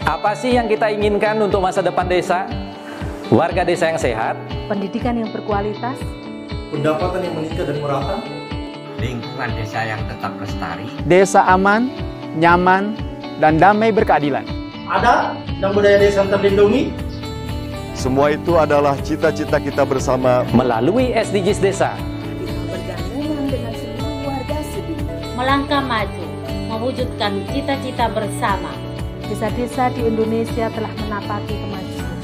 Apa sih yang kita inginkan untuk masa depan desa? Warga desa yang sehat, pendidikan yang berkualitas, pendapatan yang meningkat dan merata, lingkungan desa yang tetap lestari, desa aman, nyaman, dan damai berkeadilan. adat dan budaya desa yang terlindungi. Semua itu adalah cita-cita kita bersama melalui SDGs Desa. bergandengan dengan seluruh warga sedunia. Melangkah maju, mewujudkan cita-cita bersama. Desa-desa di Indonesia telah menapaki kemajuan.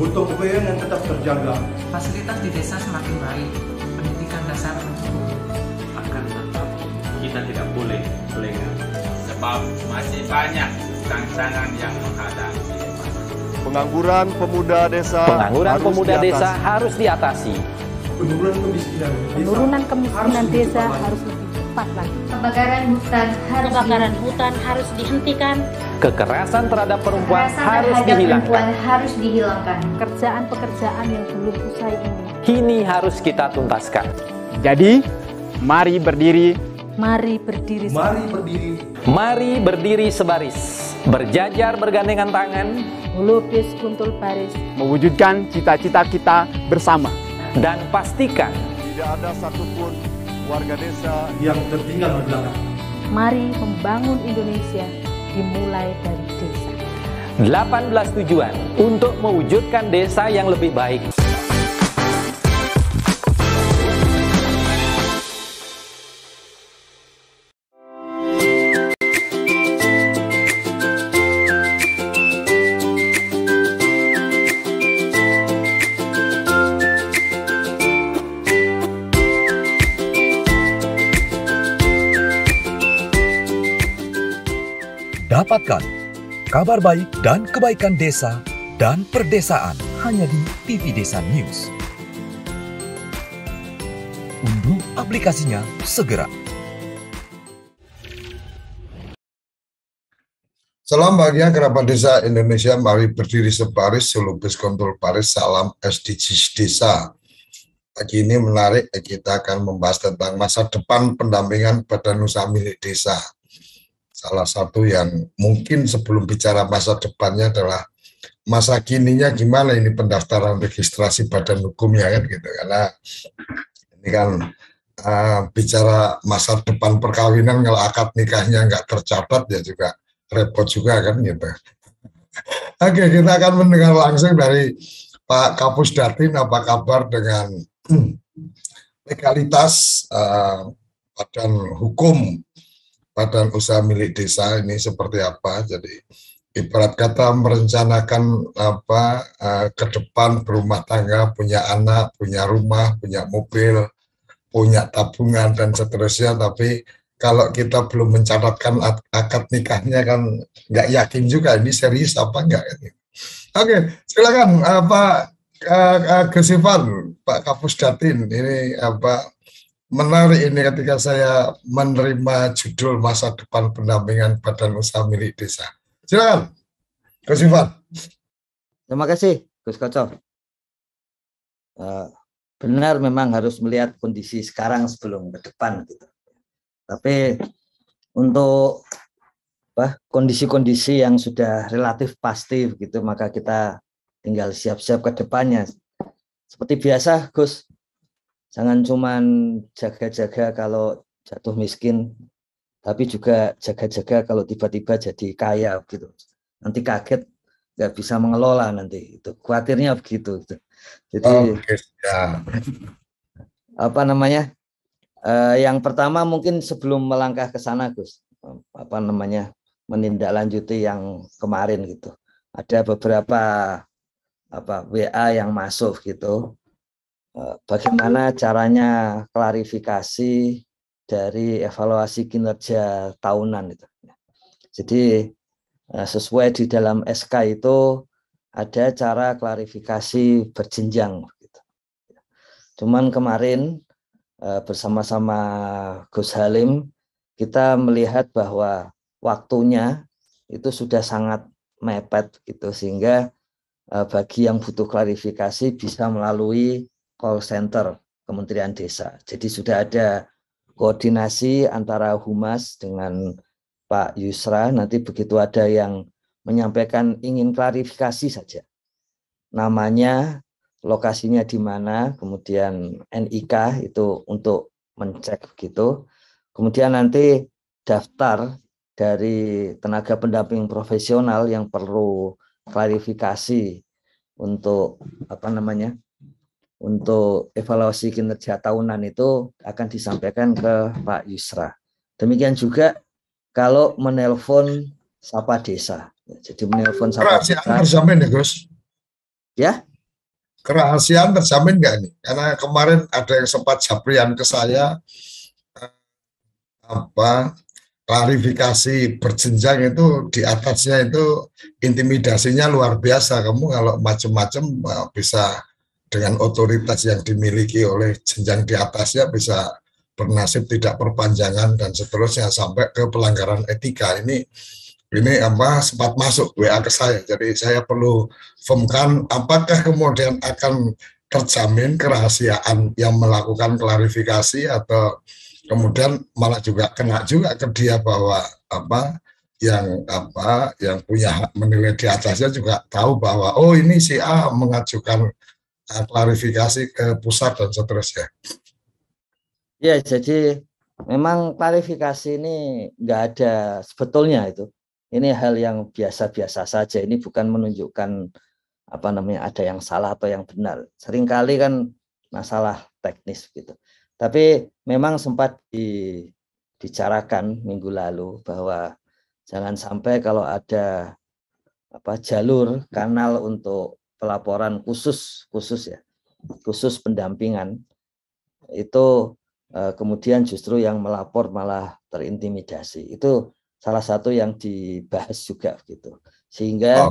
Gotong royong yang tetap terjaga. Fasilitas di desa semakin baik, pendidikan dasar mencukupi. Akan tetap kita tidak boleh lengah, sebab masih banyak tantangan yang menghadapi. pengangguran pemuda desa. Pengangguran pemuda desa harus diatasi. Penurunan kemiskinan desa harus lebih cepat lagi. Kebakaran hutan harus dihentikan. Kekerasan terhadap perempuan harus dihilangkan. Pekerjaan-pekerjaan yang belum usai ini Kini harus kita tuntaskan. Jadi, mari berdiri. Mari berdiri. Mari berdiri. Mari berdiri sebaris, berjajar bergandengan tangan, melukis kuntul baris, Mewujudkan cita-cita kita bersama. dan pastikan Tidak ada satupun warga desa Yang tertinggal di belakang. mari membangun Indonesia dimulai dari desa. 18 tujuan untuk mewujudkan desa yang lebih baik. Dapatkan kabar baik dan kebaikan desa dan perdesaan hanya di TV Desa News. Unduh aplikasinya segera. Salam bahagia kerabat desa Indonesia, mari berdiri sebaris, selubis kontul baris, salam SDGs Desa. Pagi ini menarik, kita akan membahas tentang masa depan pendampingan badan usaha milik desa. Salah satu yang mungkin sebelum bicara masa depannya adalah masa kininya gimana ini pendaftaran registrasi badan hukumnya kan gitu, karena ini kan bicara masa depan perkawinan kalau akad nikahnya nggak tercatat ya juga repot juga kan gitu. Oke, kita akan mendengar langsung dari Pak Kapus Datin apa kabar dengan legalitas badan hukum badan usaha milik desa ini seperti apa. Jadi ibarat kata merencanakan ke depan berumah tangga, punya anak, punya rumah, punya mobil, punya tabungan dan seterusnya, tapi kalau kita belum mencatatkan akad nikahnya kan nggak yakin juga ini serius apa enggak. Oke, silakan Pak Gesivan, Pak Kapus Datin, ini menarik ini ketika saya menerima judul masa depan pendampingan badan usaha milik desa. Silakan, Gus Ivan. Terima kasih, Gus Koco. Benar memang harus melihat kondisi sekarang sebelum ke depan gitu. Tapi untuk kondisi-kondisi yang sudah relatif pasti gitu, maka kita tinggal siap-siap ke depannya. Seperti biasa, Gus. Jangan cuman jaga-jaga kalau jatuh miskin, tapi juga jaga-jaga kalau tiba-tiba jadi kaya gitu. Nanti kaget nggak bisa mengelola nanti. Itu khawatirnya begitu. Jadi yang pertama mungkin sebelum melangkah ke sana, Gus, menindaklanjuti yang kemarin gitu. Ada beberapa WA yang masuk gitu. Bagaimana caranya klarifikasi dari evaluasi kinerja tahunan itu. Jadi sesuai di dalam SK itu ada cara klarifikasi berjenjang. Gitu. Cuman kemarin bersama-sama Gus Halim kita melihat bahwa waktunya itu sudah sangat mepet gitu, sehingga bagi yang butuh klarifikasi bisa melalui call center Kementerian Desa. Jadi sudah ada koordinasi antara Humas dengan Pak Yusra. Nanti begitu ada yang menyampaikan ingin klarifikasi saja. Namanya, lokasinya di mana, kemudian NIK itu untuk mencek gitu. Kemudian nanti daftar dari tenaga pendamping profesional yang perlu klarifikasi untuk untuk evaluasi kinerja tahunan itu akan disampaikan ke Pak Yusra. Demikian juga kalau menelpon Sapa Desa. Jadi menelpon Sapa Desa. Kerahasiaan terjamin ya, Gus? Ya? Kerahasiaan terjamin nggak nih? Karena kemarin ada yang sempat japrian ke saya, klarifikasi berjenjang itu di atasnya itu intimidasinya luar biasa. Kamu kalau macam-macam bisa dengan otoritas yang dimiliki oleh jenjang di atasnya bisa bernasib tidak perpanjangan dan seterusnya sampai ke pelanggaran etika. Ini sempat masuk WA ke saya. Jadi saya perlu firmkan apakah kemudian akan terjamin kerahasiaan yang melakukan klarifikasi atau kemudian malah juga kena juga ke dia bahwa yang punya hak menilai di atasnya juga tahu bahwa oh ini si A mengajukan klarifikasi ke pusat dan seterusnya. Ya, jadi memang klarifikasi ini nggak ada sebetulnya itu. Ini hal yang biasa-biasa saja. Ini bukan menunjukkan ada yang salah atau yang benar. Seringkali kan masalah teknis gitu. Tapi memang sempat dibicarakan minggu lalu bahwa jangan sampai kalau ada jalur kanal untuk pelaporan khusus pendampingan itu kemudian justru yang melapor malah terintimidasi. Itu salah satu yang dibahas juga gitu. Sehingga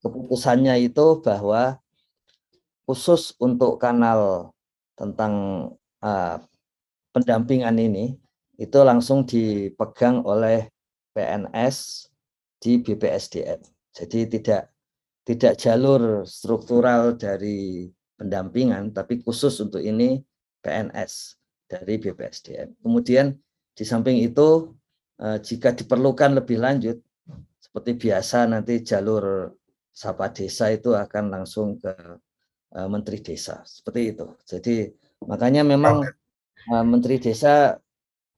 keputusannya itu bahwa khusus untuk kanal tentang pendampingan ini itu langsung dipegang oleh PNS di BPSDM. Jadi tidak jalur struktural dari pendampingan, tapi khusus untuk ini PNS dari BPSDM. Kemudian di samping itu, jika diperlukan lebih lanjut, seperti biasa nanti jalur Sapa Desa itu akan langsung ke Menteri Desa, seperti itu. Jadi makanya memang Menteri Desa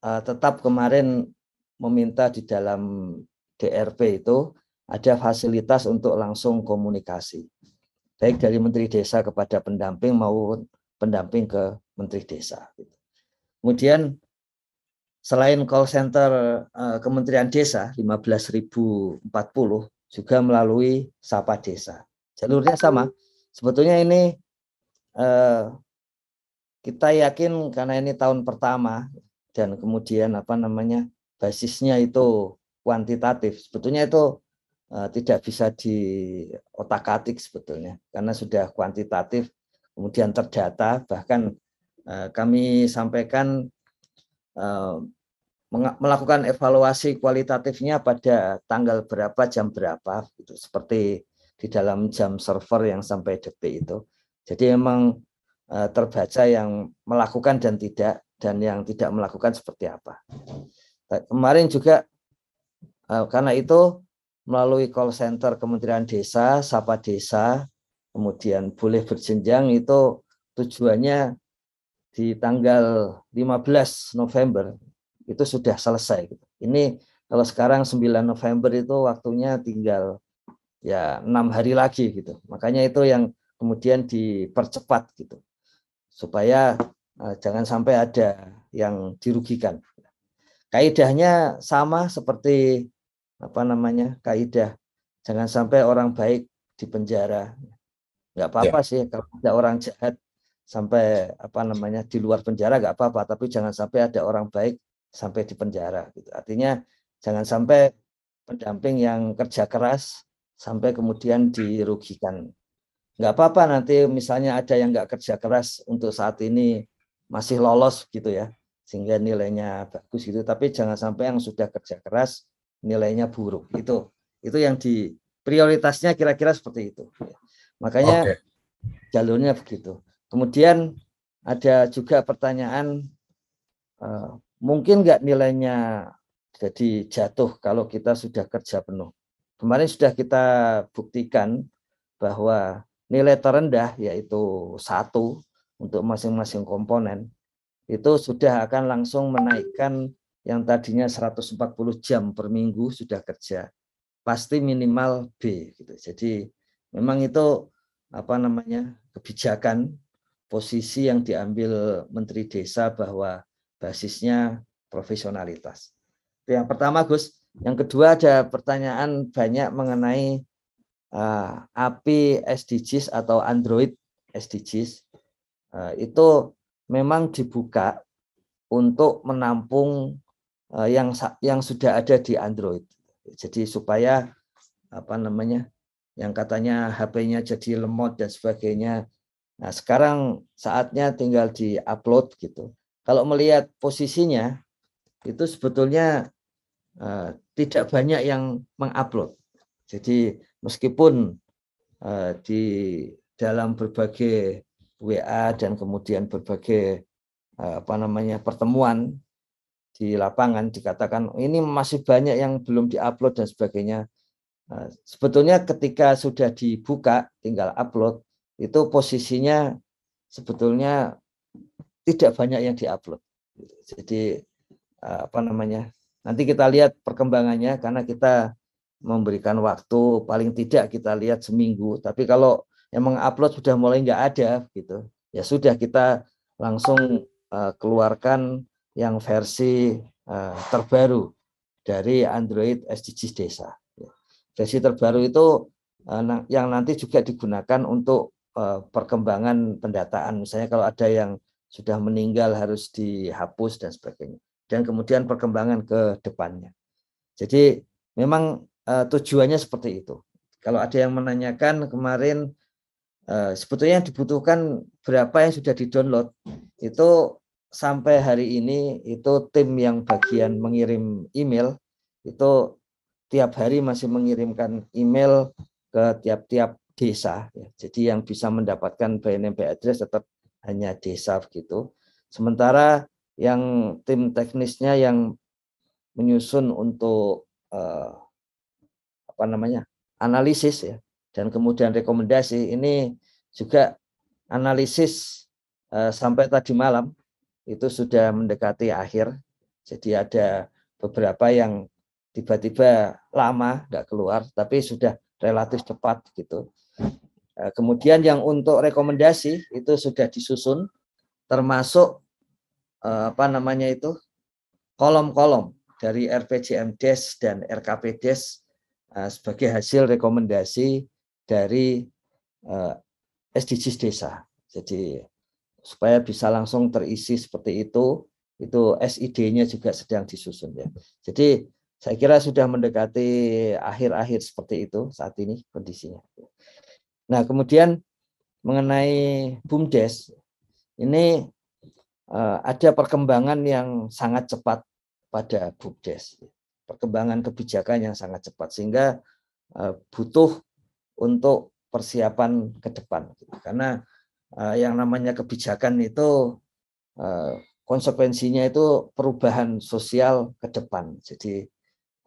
tetap kemarin meminta di dalam DRP itu ada fasilitas untuk langsung komunikasi, baik dari Menteri Desa kepada pendamping maupun pendamping ke Menteri Desa. Kemudian selain call center Kementerian Desa 15.040 juga melalui Sapa Desa. Jalurnya sama. Sebetulnya ini kita yakin karena ini tahun pertama dan kemudian basisnya itu kuantitatif. Sebetulnya itu tidak bisa diotak-atik sebetulnya karena sudah kuantitatif kemudian terdata, bahkan kami sampaikan melakukan evaluasi kualitatifnya pada tanggal berapa, jam berapa gitu, seperti di dalam jam server yang sampai detik itu. Jadi memang terbaca yang melakukan dan yang tidak melakukan seperti apa. Kemarin juga karena itu melalui call center Kementerian Desa, Sapa Desa, kemudian boleh berjenjang itu tujuannya di tanggal 15 November itu sudah selesai. Ini kalau sekarang 9 November itu waktunya tinggal 6 hari lagi gitu. Makanya itu yang kemudian dipercepat gitu. Supaya jangan sampai ada yang dirugikan. Kaidahnya sama seperti kaidah jangan sampai orang baik di penjara. Nggak apa-apa sih kalau ada orang jahat sampai di luar penjara nggak apa-apa, tapi jangan sampai ada orang baik sampai di penjara gitu. Artinya jangan sampai pendamping yang kerja keras sampai kemudian dirugikan. Nggak apa-apa nanti misalnya ada yang nggak kerja keras untuk saat ini masih lolos gitu ya, sehingga nilainya bagus gitu, tapi jangan sampai yang sudah kerja keras nilainya buruk. Itu yang di prioritasnya kira-kira seperti itu. Makanya jalurnya begitu. Kemudian ada juga pertanyaan, mungkin nggak nilainya jadi jatuh kalau kita sudah kerja penuh. kemarin sudah kita buktikan bahwa nilai terendah yaitu 1 untuk masing-masing komponen itu sudah akan langsung menaikkan yang tadinya 140 jam per minggu sudah kerja, pasti minimal B gitu. Jadi memang itu kebijakan posisi yang diambil Menteri Desa bahwa basisnya profesionalitas. Itu yang pertama, Gus. Yang kedua, ada pertanyaan banyak mengenai API SDGs atau Android SDGs. Itu memang dibuka untuk menampung yang sudah ada di Android. Jadi supaya yang katanya HP-nya jadi lemot dan sebagainya. Nah, sekarang saatnya tinggal di-upload gitu. Kalau melihat posisinya itu sebetulnya tidak banyak yang mengupload. Jadi meskipun di dalam berbagai WA dan kemudian berbagai pertemuan di lapangan dikatakan ini masih banyak yang belum diupload dan sebagainya. Sebetulnya ketika sudah dibuka tinggal upload itu posisinya sebetulnya tidak banyak yang diupload. Jadi nanti kita lihat perkembangannya karena kita memberikan waktu paling tidak kita lihat seminggu. Tapi kalau yang mengupload sudah mulai nggak ada gitu, ya sudah kita langsung keluarkan yang versi terbaru dari Android SDGs Desa. Versi terbaru itu yang nanti juga digunakan untuk perkembangan pendataan. Misalnya kalau ada yang sudah meninggal harus dihapus dan sebagainya. Dan kemudian perkembangan ke depannya. Jadi memang tujuannya seperti itu. Kalau ada yang menanyakan kemarin sebetulnya yang dibutuhkan berapa yang sudah di-download, itu sampai hari ini itu tim yang bagian mengirim email itu tiap hari masih mengirimkan email ke tiap-tiap desa. Jadi yang bisa mendapatkan BNPB address tetap hanya desa begitu. Sementara yang tim teknisnya yang menyusun untuk analisis ya dan kemudian rekomendasi ini juga analisis sampai tadi malam itu sudah mendekati akhir. Jadi ada beberapa yang tiba-tiba lama nggak keluar tapi sudah relatif cepat gitu. Kemudian yang untuk rekomendasi itu sudah disusun termasuk kolom-kolom dari RPJMDes dan RKPDes sebagai hasil rekomendasi dari SDGs Desa. Jadi supaya bisa langsung terisi seperti itu SID-nya juga sedang disusun ya. Jadi saya kira sudah mendekati akhir-akhir seperti itu saat ini kondisinya. Nah, kemudian mengenai BUMDes ini ada perkembangan yang sangat cepat pada BUMDes. Perkembangan kebijakan yang sangat cepat sehingga butuh untuk persiapan ke depan. Karena yang namanya kebijakan itu konsekuensinya itu perubahan sosial ke depan. Jadi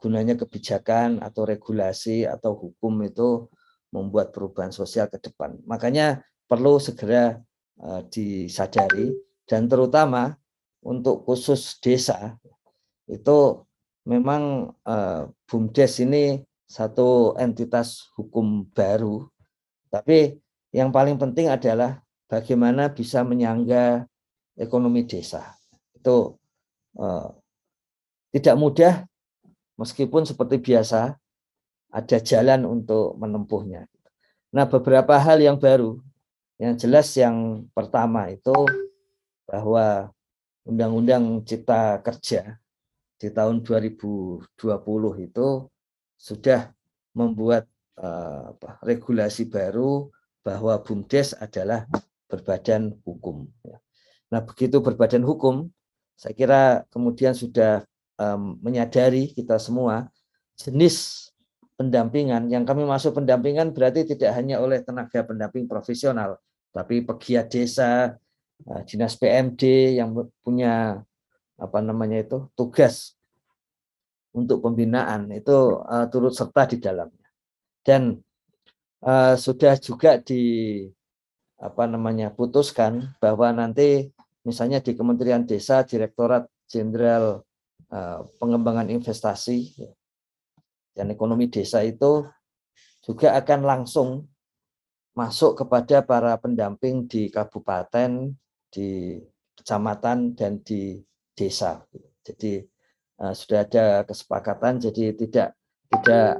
gunanya kebijakan atau regulasi atau hukum itu membuat perubahan sosial ke depan. Makanya perlu segera disadari dan terutama untuk khusus desa itu memang BUMDes ini satu entitas hukum baru. Tapi yang paling penting adalah bagaimana bisa menyangga ekonomi desa. Itu tidak mudah meskipun seperti biasa ada jalan untuk menempuhnya. Nah, beberapa hal yang baru, yang jelas yang pertama itu bahwa Undang-Undang Cipta Kerja di tahun 2020 itu sudah membuat regulasi baru bahwa BUMDes adalah berbadan hukum. Nah, begitu berbadan hukum, saya kira kemudian sudah menyadari kita semua jenis pendampingan. Yang kami masuk pendampingan berarti tidak hanya oleh tenaga pendamping profesional, tapi pegiat desa, dinas PMD yang punya tugas untuk pembinaan itu turut serta di dalamnya. Dan sudah juga putuskan bahwa nanti misalnya di Kementerian Desa, Direktorat Jenderal Pengembangan Investasi dan Ekonomi Desa itu juga akan langsung masuk kepada para pendamping di kabupaten, di kecamatan, dan di desa. Jadi sudah ada kesepakatan, jadi tidak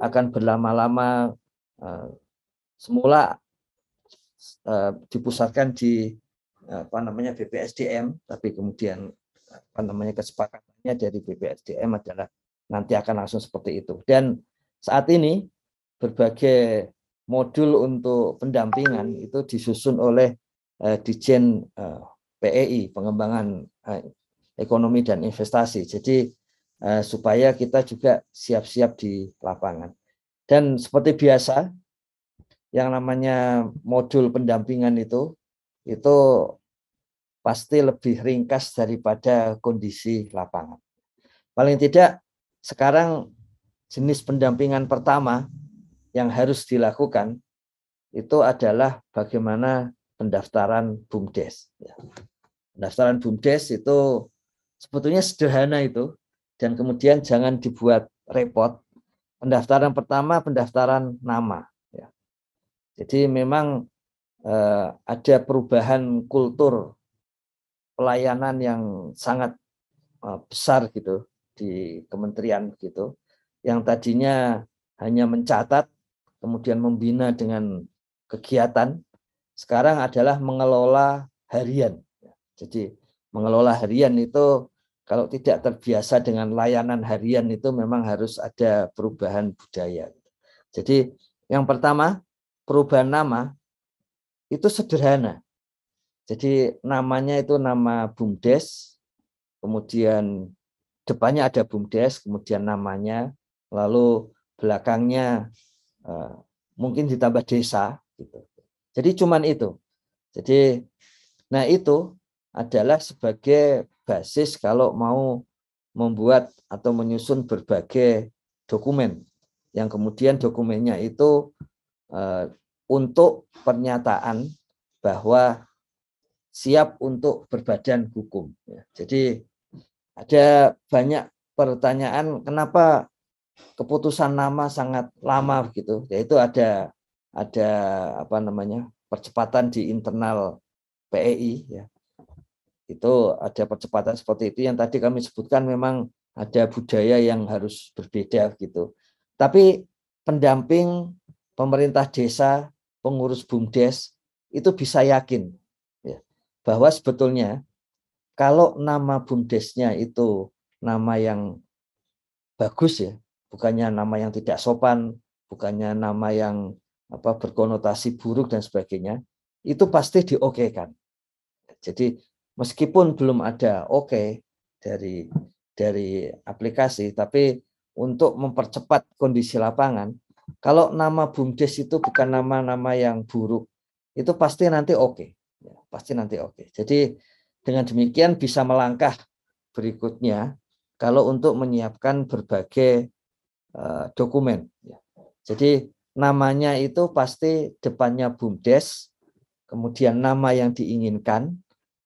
akan berlama-lama. Semula dipusatkan di BPSDM, tapi kemudian kesepakatannya dari BPSDM adalah nanti akan langsung seperti itu. Dan saat ini berbagai modul untuk pendampingan itu disusun oleh Ditjen PEI, Pengembangan Ekonomi dan Investasi. Jadi supaya kita juga siap-siap di lapangan. Dan seperti biasa, yang namanya modul pendampingan itu pasti lebih ringkas daripada kondisi lapangan. Paling tidak sekarang jenis pendampingan pertama yang harus dilakukan itu adalah bagaimana pendaftaran BUMDes. Pendaftaran BUMDes itu sebetulnya sederhana itu, dan kemudian jangan dibuat repot. Pendaftaran pertama pendaftaran nama. Jadi memang ada perubahan kultur pelayanan yang sangat besar gitu di kementerian gitu, yang tadinya hanya mencatat kemudian membina dengan kegiatan, sekarang adalah mengelola harian. Jadi mengelola harian itu kalau tidak terbiasa dengan layanan harian itu memang harus ada perubahan budaya. Jadi yang pertama, perubahan nama itu sederhana. Jadi namanya itu nama BUMDes, kemudian depannya ada BUMDes, kemudian namanya, lalu belakangnya mungkin ditambah desa. Gitu. Jadi cuman itu. Jadi, nah itu adalah sebagai basis kalau mau membuat atau menyusun berbagai dokumen, yang kemudian dokumennya itu untuk pernyataan bahwa siap untuk berbadan hukum. Jadi ada banyak pertanyaan kenapa keputusan nama sangat lama begitu. Yaitu ada percepatan di internal PEI ya. Itu ada percepatan seperti itu yang tadi kami sebutkan, memang ada budaya yang harus berbeda gitu. Tapi pendamping pemerintah desa, pengurus BUMDes itu bisa yakin ya, bahwa sebetulnya kalau nama BUMDesnya itu nama yang bagus ya, bukannya nama yang tidak sopan, bukannya nama yang berkonotasi buruk dan sebagainya, itu pasti diokekan. Jadi meskipun belum ada oke dari aplikasi, tapi untuk mempercepat kondisi lapangan, kalau nama BUMDes itu bukan nama-nama yang buruk, itu pasti nanti oke. Ya, pasti nanti oke. Jadi dengan demikian bisa melangkah berikutnya kalau untuk menyiapkan berbagai dokumen. Ya. Jadi namanya itu pasti depannya BUMDes, kemudian nama yang diinginkan,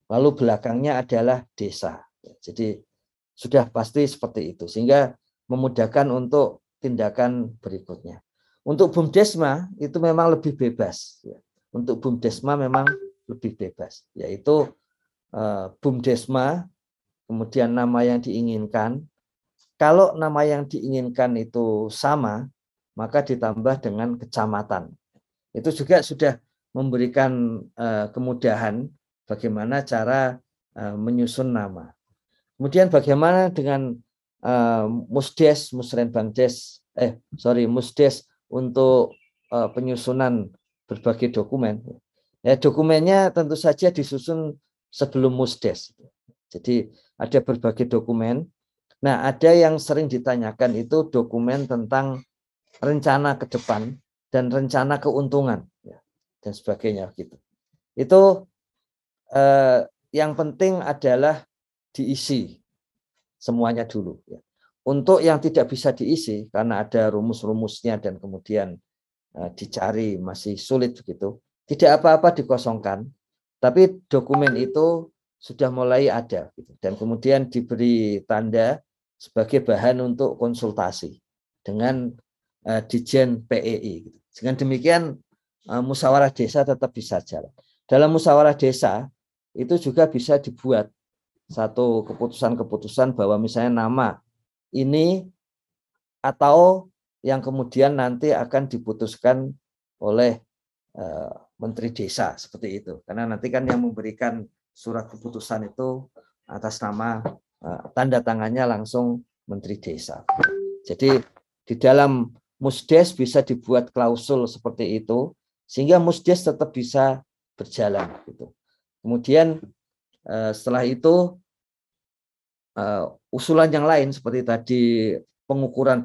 lalu belakangnya adalah desa. Ya, jadi sudah pasti seperti itu, sehingga memudahkan untuk tindakan berikutnya. Untuk BUMDesma itu memang lebih bebas. Ya. Untuk BUMDesma memang lebih bebas, yaitu BUMDesma, kemudian nama yang diinginkan. Kalau nama yang diinginkan itu sama, maka ditambah dengan kecamatan. Itu juga sudah memberikan kemudahan bagaimana cara menyusun nama. Kemudian bagaimana dengan Musdes untuk penyusunan berbagai dokumen. Ya, dokumennya tentu saja disusun sebelum Musdes. Jadi ada berbagai dokumen. Nah, ada yang sering ditanyakan itu dokumen tentang rencana ke depan dan rencana keuntungan ya, dan sebagainya gitu. Itu yang penting adalah diisi semuanya dulu ya. Untuk yang tidak bisa diisi karena ada rumus-rumusnya dan kemudian dicari masih sulit begitu. Tidak apa-apa dikosongkan, tapi dokumen itu sudah mulai ada gitu. Dan kemudian diberi tanda sebagai bahan untuk konsultasi dengan Ditjen PEI. Dengan demikian musyawarah desa tetap bisa jalan. Dalam musyawarah desa itu juga bisa dibuat satu keputusan-keputusan bahwa misalnya nama ini atau yang kemudian nanti akan diputuskan oleh Menteri Desa seperti itu. Karena nanti kan yang memberikan surat keputusan itu atas nama tanda tangannya langsung Menteri Desa. Jadi di dalam Musdes bisa dibuat klausul seperti itu sehingga Musdes tetap bisa berjalan gitu. Kemudian setelah itu usulan yang lain seperti tadi pengukuran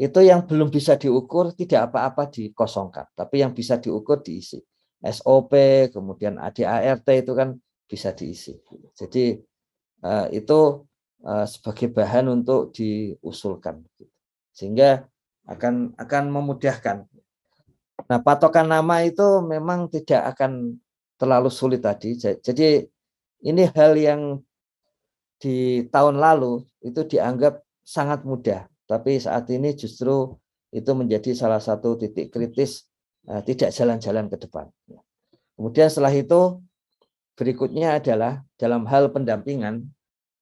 itu yang belum bisa diukur tidak apa-apa dikosongkan, tapi yang bisa diukur diisi. SOP, kemudian ADART itu kan bisa diisi. Jadi itu sebagai bahan untuk diusulkan, sehingga akan memudahkan. Nah, patokan nama itu memang tidak akan terlalu sulit tadi. Jadi ini hal yang di tahun lalu itu dianggap sangat mudah. Tapi saat ini justru itu menjadi salah satu titik kritis tidak jalan-jalan ke depan. Kemudian setelah itu berikutnya adalah dalam hal pendampingan,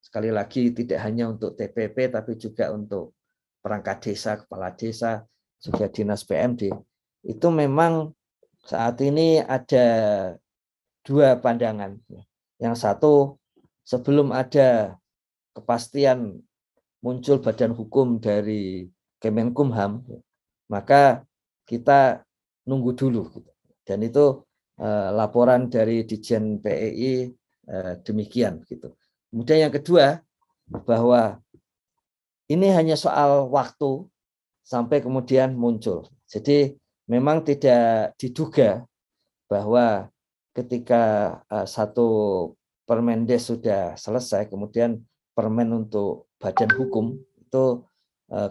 sekali lagi tidak hanya untuk TPP tapi juga untuk perangkat desa, kepala desa, juga dinas PMD. Itu memang saat ini ada dua pandangan. Yang satu, sebelum ada kepastian muncul badan hukum dari Kemenkumham, maka kita nunggu dulu. Dan itu laporan dari Ditjen PEI demikian. Kemudian yang kedua, bahwa ini hanya soal waktu sampai kemudian muncul. Jadi memang tidak diduga bahwa ketika satu Permendes sudah selesai, kemudian permen untuk badan hukum itu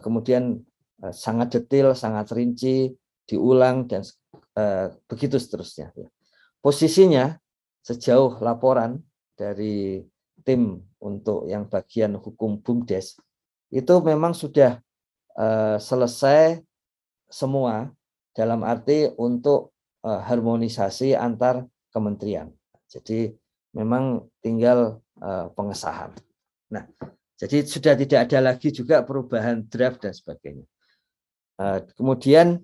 kemudian sangat detail, sangat rinci, diulang dan begitu seterusnya. Posisinya sejauh laporan dari tim untuk yang bagian hukum BUMDes itu memang sudah selesai semua dalam arti untuk harmonisasi antar kementerian. Jadi memang tinggal pengesahan. Nah, jadi sudah tidak ada lagi juga perubahan draft dan sebagainya. Kemudian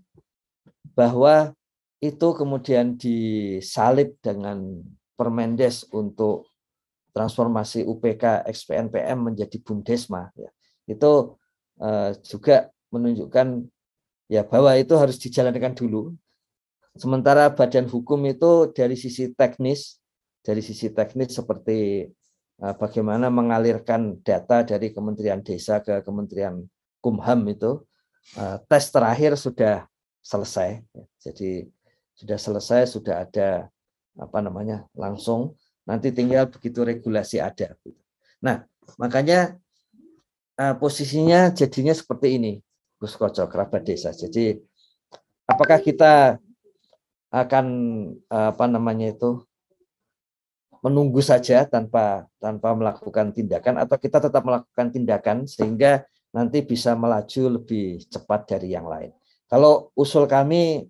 bahwa itu kemudian disalib dengan Permendes untuk transformasi UPK XPNPM menjadi BUMDesma. Ya. Itu juga menunjukkan ya bahwa itu harus dijalankan dulu. Sementara badan hukum itu dari sisi teknis seperti bagaimana mengalirkan data dari Kementerian Desa ke Kementerian Kumham itu tes terakhir sudah selesai. Jadi sudah selesai, sudah ada langsung. Nanti tinggal begitu regulasi ada. Nah, makanya posisinya jadinya seperti ini, Gus Koco, kerabat desa. Jadi apakah kita akan menunggu saja tanpa melakukan tindakan, atau kita tetap melakukan tindakan sehingga nanti bisa melaju lebih cepat dari yang lain. Kalau usul kami,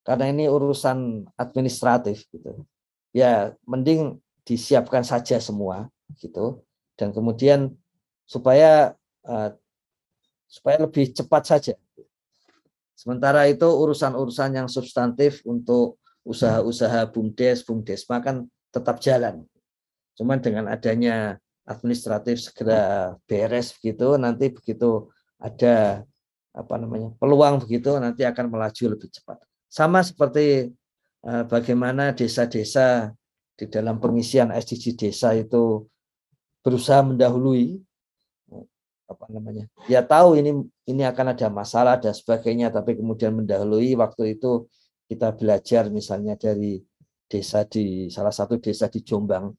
karena ini urusan administratif gitu, ya mending disiapkan saja semua gitu, dan kemudian supaya lebih cepat saja. Sementara itu urusan-urusan yang substantif untuk usaha-usaha BUMDesma kan tetap jalan. Cuman dengan adanya administratif segera beres begitu, nanti begitu ada peluang begitu nanti akan melaju lebih cepat. Sama seperti bagaimana desa-desa di dalam pengisian SDG desa itu berusaha mendahului ya tahu ini akan ada masalah dan sebagainya, tapi kemudian mendahului. Waktu itu kita belajar misalnya dari salah satu desa di Jombang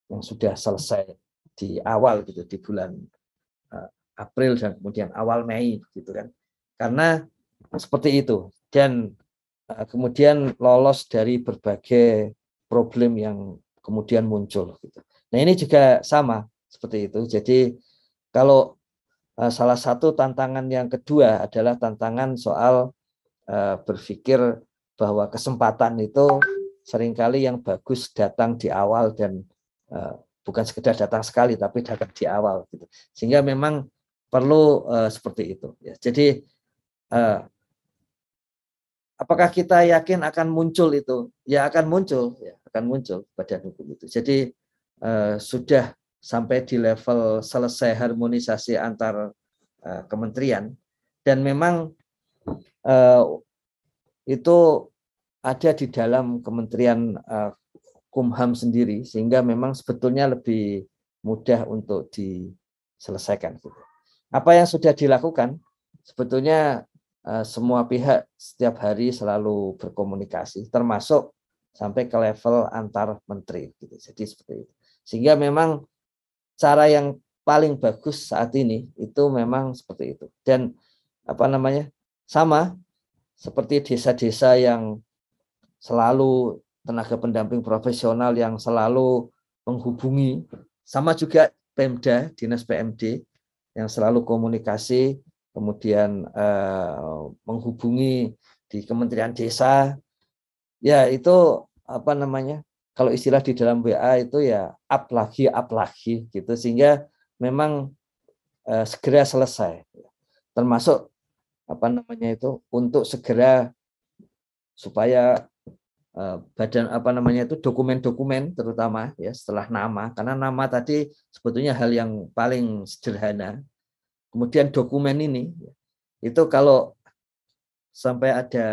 yang sudah selesai di awal gitu, di bulan April dan kemudian awal Mei gitu kan. Karena seperti itu, dan kemudian lolos dari berbagai problem yang kemudian muncul. Nah ini juga sama seperti itu. Jadi kalau salah satu tantangan yang kedua adalah tantangan soal berpikir bahwa kesempatan itu seringkali yang bagus datang di awal dan bukan sekedar datang sekali tapi datang di awal gitu. Sehingga memang perlu seperti itu ya. Jadi apakah kita yakin akan muncul itu? Ya akan muncul badan hukum itu. Jadi sudah sampai di level selesai harmonisasi antar kementerian dan memang itu ada di dalam Kementerian Kumham sendiri sehingga memang sebetulnya lebih mudah untuk diselesaikan. Apa yang sudah dilakukan sebetulnya semua pihak setiap hari selalu berkomunikasi termasuk sampai ke level antar menteri gitu. Jadi seperti itu. Sehingga memang cara yang paling bagus saat ini itu memang seperti itu. Dan sama seperti desa-desa yang selalu tenaga pendamping profesional yang selalu menghubungi, sama juga Pemda, Dinas PMD yang selalu komunikasi, kemudian menghubungi di Kementerian Desa, ya itu kalau istilah di dalam WA itu ya up lagi gitu, sehingga memang segera selesai, termasuk untuk segera supaya badan dokumen-dokumen terutama ya setelah nama, karena nama tadi sebetulnya hal yang paling sederhana. Kemudian dokumen ini itu kalau sampai ada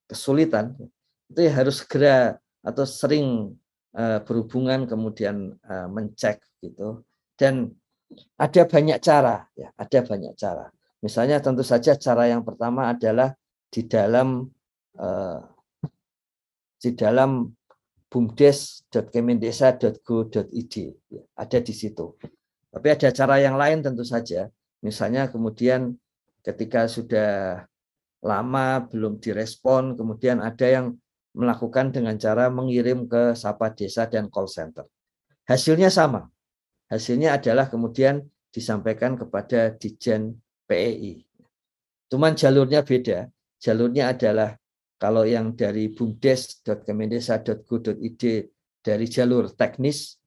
kesulitan itu ya harus segera atau sering berhubungan kemudian mencek gitu. Dan ada banyak cara ya, ada banyak cara. Misalnya tentu saja cara yang pertama adalah di dalam bumdes.kemendesa.go.id ada di situ. Tapi ada cara yang lain tentu saja. Misalnya kemudian ketika sudah lama belum direspon, kemudian ada yang melakukan dengan cara mengirim ke Sapa Desa dan call center. Hasilnya sama. Hasilnya adalah kemudian disampaikan kepada Ditjen PEI. Cuman jalurnya beda. Jalurnya adalah kalau yang dari bumdes.kemendesa.go.id dari jalur teknis,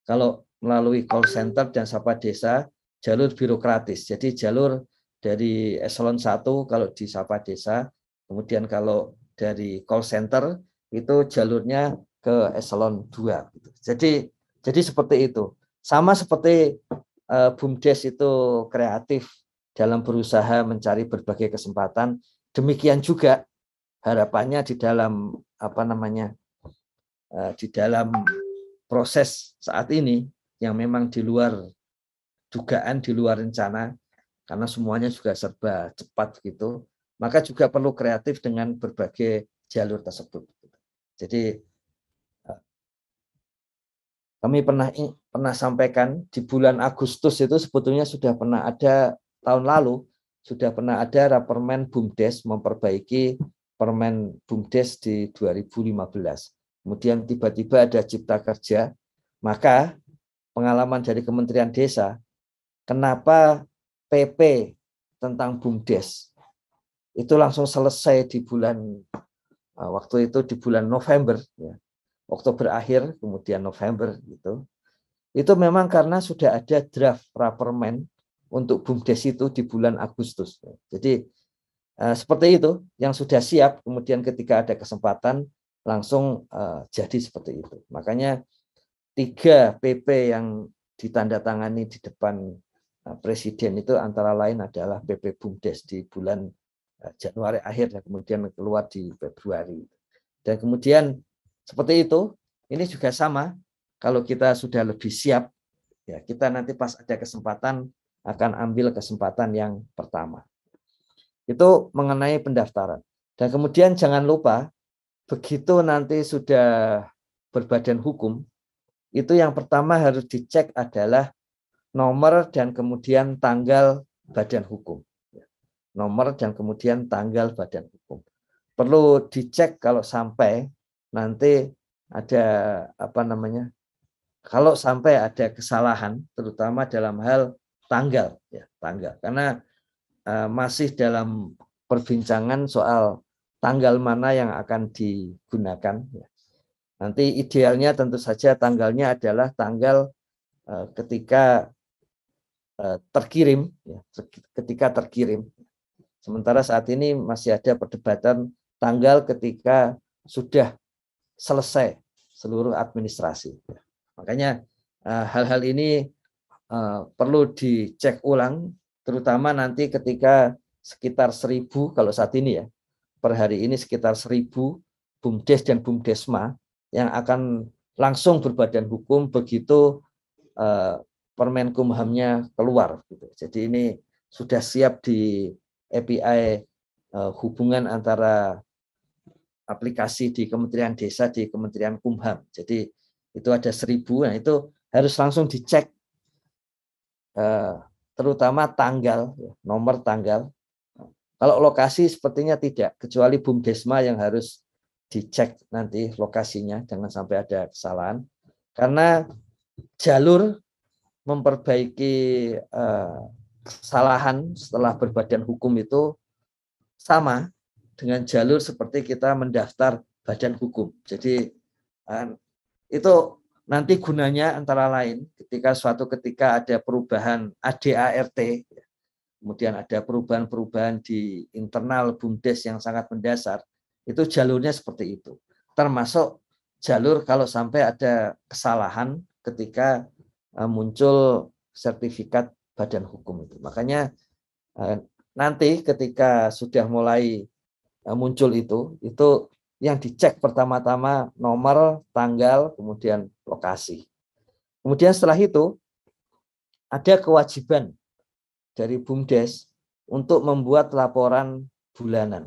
kalau melalui call center dan Sapa Desa jalur birokratis. Jadi jalur dari eselon 1 kalau di Sapa Desa, kemudian kalau dari call center itu jalurnya ke eselon 2. Jadi seperti itu. Sama seperti BUMDes itu kreatif dalam berusaha mencari berbagai kesempatan, demikian juga harapannya di dalam di dalam proses saat ini yang memang di luar dugaan, di luar rencana, karena semuanya juga serba cepat gitu, maka juga perlu kreatif dengan berbagai jalur tersebut. Jadi kami pernah sampaikan di bulan Agustus itu sebetulnya sudah pernah ada, tahun lalu sudah pernah ada Rapermen BUMDes memperbaiki Permen BUMDes di 2015. Kemudian tiba-tiba ada Cipta Kerja, maka pengalaman dari Kementerian Desa, kenapa PP tentang BUMDes itu langsung selesai di bulan, waktu itu di bulan November, ya. Oktober akhir, kemudian November gitu. Itu memang karena sudah ada draft Rapermen untuk BUMDes itu di bulan Agustus. Jadi seperti itu, yang sudah siap, kemudian ketika ada kesempatan langsung jadi seperti itu. Makanya 3 PP yang ditandatangani di depan Presiden itu antara lain adalah PP BUMDes di bulan Januari akhir dan kemudian keluar di Februari. Dan kemudian seperti itu, ini juga sama. Kalau kita sudah lebih siap, ya kita nanti pas ada kesempatan akan ambil kesempatan yang pertama. Itu mengenai pendaftaran. Dan kemudian jangan lupa, begitu nanti sudah berbadan hukum, itu yang pertama harus dicek adalah nomor dan kemudian tanggal badan hukum. Nomor dan kemudian tanggal badan hukum. perlu dicek kalau sampai nanti ada kalau sampai ada kesalahan, terutama dalam hal tanggal, ya tanggal, karena masih dalam perbincangan soal tanggal mana yang akan digunakan. Ya. Nanti idealnya tentu saja tanggalnya adalah tanggal ketika terkirim, ya, ketika terkirim. Sementara saat ini masih ada perdebatan tanggal ketika sudah selesai seluruh administrasi. Makanya hal-hal ini perlu dicek ulang, terutama nanti ketika sekitar 1.000, kalau saat ini ya, per hari ini sekitar 1.000 BUMDes dan BUMDesma yang akan langsung berbadan hukum begitu Permenkumhamnya keluar. Jadi ini sudah siap di API hubungan antara aplikasi di Kementerian Desa di Kementerian Kumham. Jadi itu ada 1.000, nah itu harus langsung dicek, terutama tanggal, nomor tanggal. Kalau lokasi sepertinya tidak, kecuali BUMDesma yang harus dicek nanti lokasinya, jangan sampai ada kesalahan. Karena jalur memperbaiki kesalahan setelah berbadan hukum itu sama dengan jalur seperti kita mendaftar badan hukum. Jadi itu nanti gunanya antara lain ketika ada perubahan ADART, kemudian ada perubahan-perubahan di internal BUMDes yang sangat mendasar, itu jalurnya seperti itu. Termasuk jalur kalau sampai ada kesalahan ketika muncul sertifikat badan hukum itu. Makanya nanti ketika sudah mulai muncul itu yang dicek pertama-tama nomor, tanggal, kemudian lokasi. Kemudian setelah itu ada kewajiban dari BUMDes untuk membuat laporan bulanan.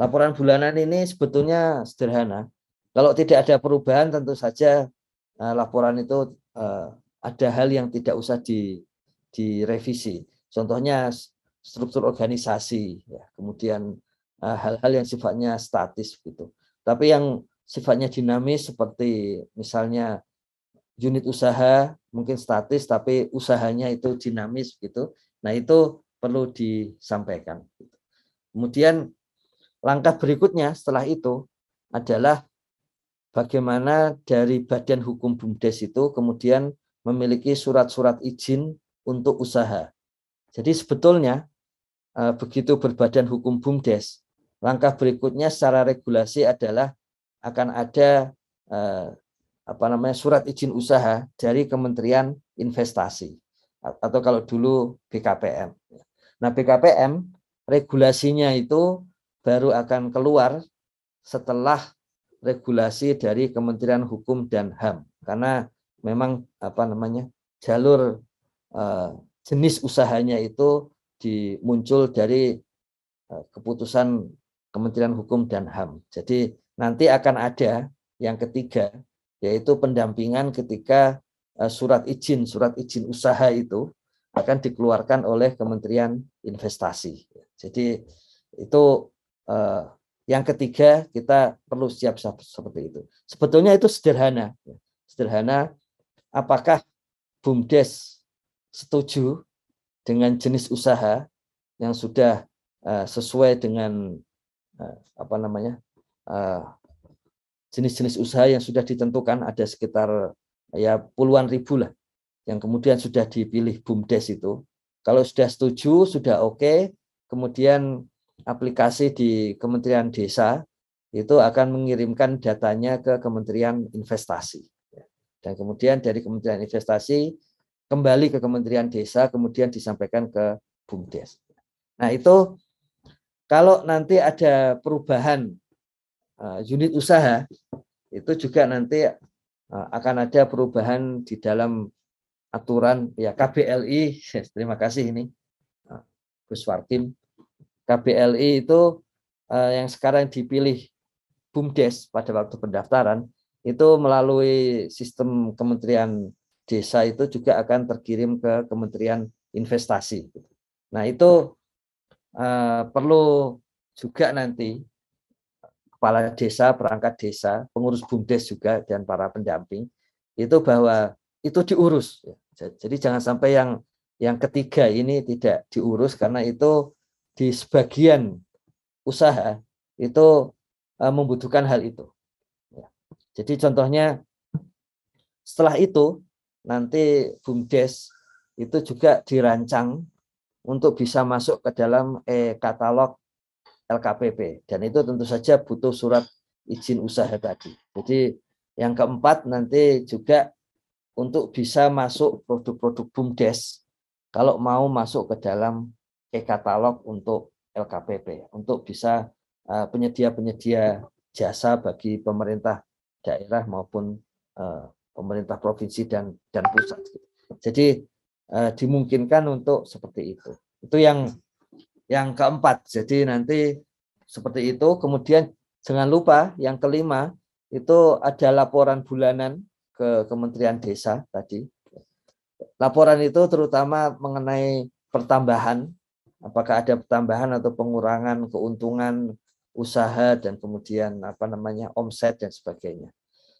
Laporan bulanan ini sebetulnya sederhana. Kalau tidak ada perubahan tentu saja laporan itu ada hal yang tidak usah direvisi. Contohnya struktur organisasi, ya, kemudian hal-hal yang sifatnya statis gitu. Tapi yang sifatnya dinamis seperti misalnya unit usaha mungkin statis tapi usahanya itu dinamis gitu. Nah, itu perlu disampaikan. Kemudian langkah berikutnya setelah itu adalah bagaimana dari badan hukum BUMDes itu kemudian memiliki surat-surat izin untuk usaha. Jadi sebetulnya begitu berbadan hukum BUMDes, langkah berikutnya secara regulasi adalah akan ada surat izin usaha dari Kementerian Investasi atau kalau dulu BKPM. Nah, BKPM regulasinya itu baru akan keluar setelah regulasi dari Kementerian Hukum dan HAM, karena memang jalur jenis usahanya itu muncul dari keputusan Kementerian Hukum dan HAM. Jadi nanti akan ada yang ketiga, yaitu pendampingan ketika surat izin usaha itu akan dikeluarkan oleh Kementerian Investasi. Jadi itu yang ketiga, kita perlu siap seperti itu. Sebetulnya itu sederhana. Apakah BUMDes setuju dengan jenis usaha yang sudah sesuai dengan jenis-jenis usaha yang sudah ditentukan, ada sekitar puluhan ribu lah yang kemudian sudah dipilih BUMDes itu. Kalau sudah setuju, sudah oke, kemudian aplikasi di Kementerian Desa itu akan mengirimkan datanya ke Kementerian Investasi. Dan kemudian dari Kementerian Investasi kembali ke Kementerian Desa, kemudian disampaikan ke BUMDes. Nah, itu kalau nanti ada perubahan unit usaha, itu juga nanti akan ada perubahan di dalam aturan ya KBLI. Terima kasih ini Gus Warkim. KBLI itu yang sekarang dipilih BUMDes pada waktu pendaftaran itu melalui sistem Kementerian Desa itu juga akan terkirim ke Kementerian Investasi. Nah, itu perlu juga nanti kepala desa, perangkat desa, pengurus BUMDes juga dan para pendamping itu bahwa itu diurus. Jadi jangan sampai yang ketiga ini tidak diurus karena itu di sebagian usaha itu membutuhkan hal itu. Jadi contohnya setelah itu nanti BUMDes itu juga dirancang untuk bisa masuk ke dalam katalog LKPP dan itu tentu saja butuh surat izin usaha tadi. Jadi yang keempat nanti juga untuk bisa masuk produk-produk BUMDes kalau mau masuk ke dalam katalog untuk LKPP untuk bisa penyedia-penyedia jasa bagi pemerintah daerah maupun pemerintah provinsi dan pusat. Jadi dimungkinkan untuk seperti itu. Itu yang keempat. Jadi nanti seperti itu. Kemudian jangan lupa yang kelima itu ada laporan bulanan ke Kementerian Desa tadi. Laporan itu terutama mengenai pertambahan, apakah ada pertambahan atau pengurangan keuntungan usaha dan kemudian omset dan sebagainya.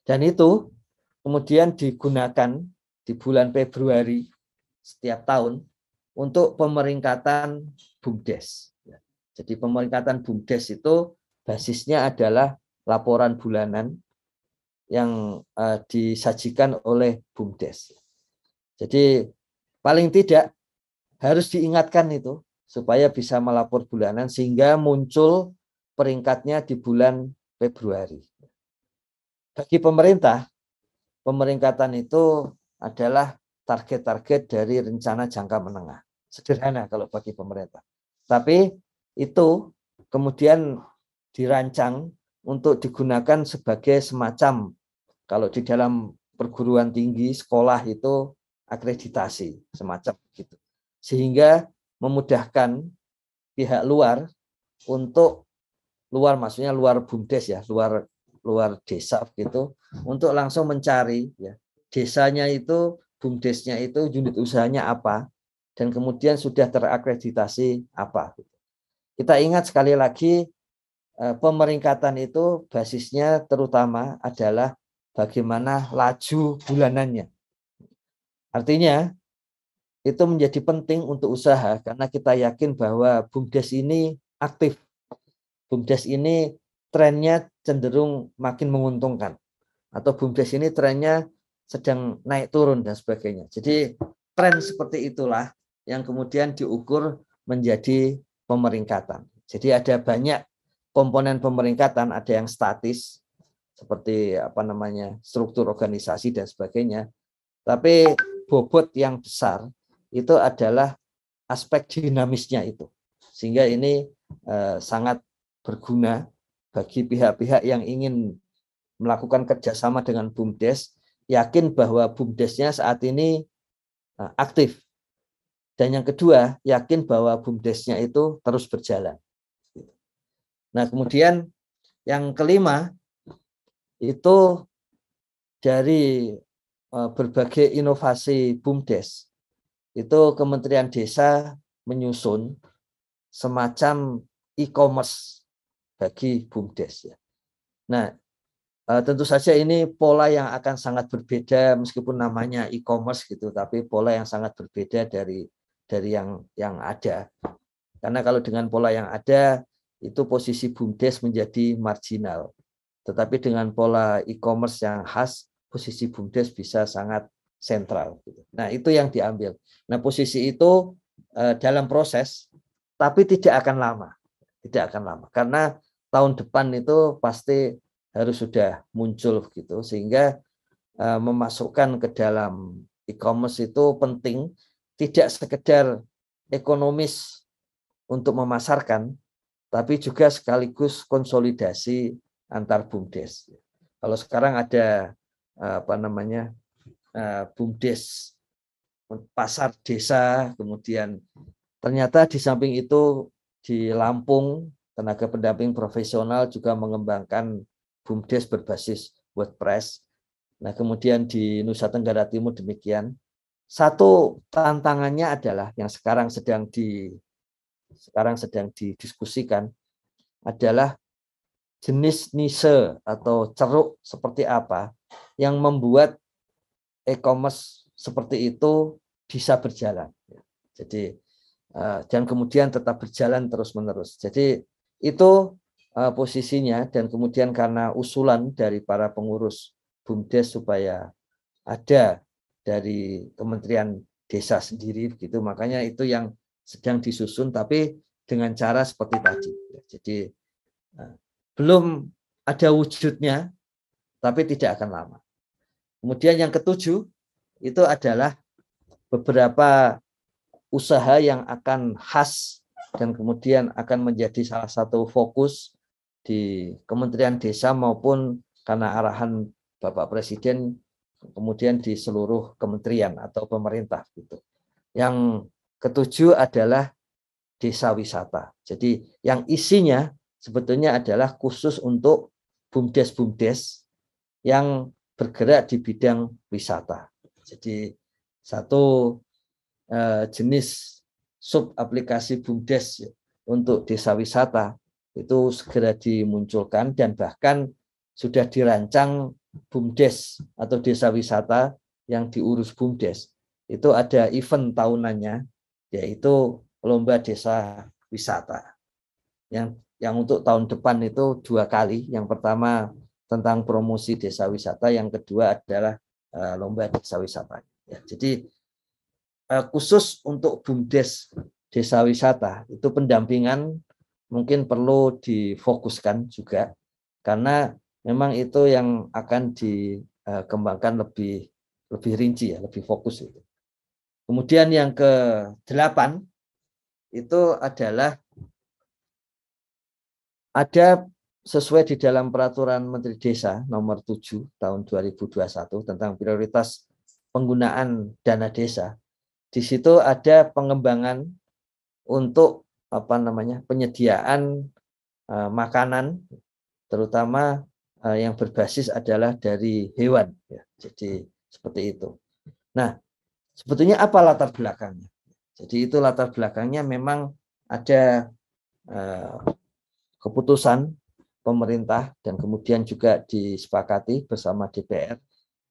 Dan itu kemudian digunakan di bulan Februari setiap tahun untuk pemeringkatan BUMDes. Jadi pemeringkatan BUMDes itu basisnya adalah laporan bulanan yang disajikan oleh BUMDes. Jadi paling tidak harus diingatkan itu supaya bisa melapor bulanan sehingga muncul peringkatnya di bulan Februari. Bagi pemerintah, pemeringkatan itu adalah target-target dari rencana jangka menengah. Sederhana kalau bagi pemerintah. Tapi itu kemudian dirancang untuk digunakan sebagai semacam, kalau di dalam perguruan tinggi sekolah itu akreditasi, semacam begitu. Sehingga memudahkan pihak luar untuk maksudnya luar BUMDes ya, luar desa gitu, untuk langsung mencari ya desanya itu, BUMDesnya itu unit usahanya apa dan kemudian sudah terakreditasi apa. Kita ingat sekali lagi pemeringkatan itu basisnya terutama adalah bagaimana laju bulanannya. Artinya itu menjadi penting untuk usaha karena kita yakin bahwa BUMDes ini aktif. BUMDes ini trennya cenderung makin menguntungkan. Atau BUMDes ini trennya sedang naik turun dan sebagainya. Jadi tren seperti itulah yang kemudian diukur menjadi pemeringkatan. Jadi ada banyak komponen pemeringkatan, ada yang statis seperti struktur organisasi dan sebagainya. Tapi bobot yang besar itu adalah aspek dinamisnya itu. Sehingga ini sangat berguna bagi pihak-pihak yang ingin melakukan kerjasama dengan BUMDes, yakin bahwa BUMDesnya saat ini aktif. Dan yang kedua, yakin bahwa BUMDesnya itu terus berjalan. Nah, kemudian yang kelima, itu dari berbagai inovasi BUMDes, itu Kementerian Desa menyusun semacam e-commerce bagi BUMDes. Nah, tentu saja ini pola yang akan sangat berbeda meskipun namanya e-commerce gitu, tapi pola yang sangat berbeda dari yang ada. Karena kalau dengan pola yang ada itu posisi BUMDes menjadi marginal. Tetapi dengan pola e-commerce yang khas, posisi BUMDes bisa sangat sentral. Nah, itu yang diambil. Nah, posisi itu dalam proses, tapi tidak akan lama. Tidak akan lama. Karena tahun depan itu pasti harus sudah muncul gitu, sehingga memasukkan ke dalam e-commerce itu penting, tidak sekedar ekonomis untuk memasarkan, tapi juga sekaligus konsolidasi antar BUMDes. Kalau sekarang ada BUMDes pasar desa, kemudian ternyata di samping itu di Lampung tenaga pendamping profesional juga mengembangkan BUMDes berbasis WordPress. Nah, kemudian di Nusa Tenggara Timur demikian. Satu tantangannya adalah yang sekarang sedang didiskusikan adalah jenis niche atau ceruk seperti apa yang membuat e-commerce seperti itu bisa berjalan. Jadi dan kemudian tetap berjalan terus-menerus. Jadi itu posisinya, dan kemudian karena usulan dari para pengurus BUMDes supaya ada dari Kementerian Desa sendiri begitu, makanya itu yang sedang disusun tapi dengan cara seperti tadi. Jadi belum ada wujudnya tapi tidak akan lama. Kemudian yang ketujuh itu adalah beberapa usaha yang akan khas dan kemudian akan menjadi salah satu fokus di Kementerian Desa maupun karena arahan Bapak Presiden kemudian di seluruh kementerian atau pemerintah gitu. Yang ketujuh adalah desa wisata. Jadi yang isinya sebetulnya adalah khusus untuk BUMDes-BUMDes yang bergerak di bidang wisata. Jadi satu jenis sub aplikasi BUMDes untuk desa wisata itu segera dimunculkan, dan bahkan sudah dirancang BUMDes atau desa wisata yang diurus BUMDes. Itu ada event tahunannya, yaitu lomba desa wisata. Yang untuk tahun depan itu 2 kali. Yang pertama tentang promosi desa wisata, yang kedua adalah lomba desa wisata. Ya, jadi khusus untuk BUMDes desa wisata itu pendampingan mungkin perlu difokuskan juga, karena memang itu yang akan dikembangkan lebih rinci ya, lebih fokus itu. Kemudian yang ke-8 itu adalah ada sesuai di dalam peraturan Menteri Desa nomor 7 tahun 2021 tentang prioritas penggunaan dana desa. Di situ ada pengembangan untuk penyediaan makanan, terutama yang berbasis adalah dari hewan. Ya, jadi seperti itu. Nah, sebetulnya apa latar belakangnya? Jadi itu latar belakangnya memang ada keputusan pemerintah dan kemudian juga disepakati bersama DPR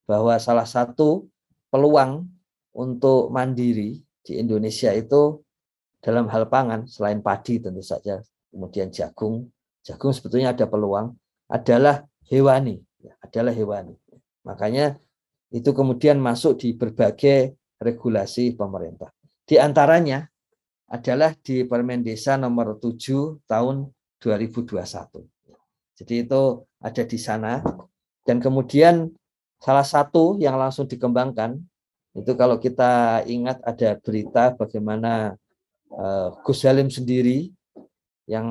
bahwa salah satu peluang untuk mandiri di Indonesia itu dalam hal pangan, selain padi tentu saja, kemudian jagung sebetulnya ada peluang, adalah hewani. Makanya itu kemudian masuk di berbagai regulasi pemerintah. Di antaranya adalah di Permen Desa nomor 7 tahun 2021. Jadi itu ada di sana. Dan kemudian salah satu yang langsung dikembangkan, itu kalau kita ingat ada berita bagaimana Gus Halim sendiri yang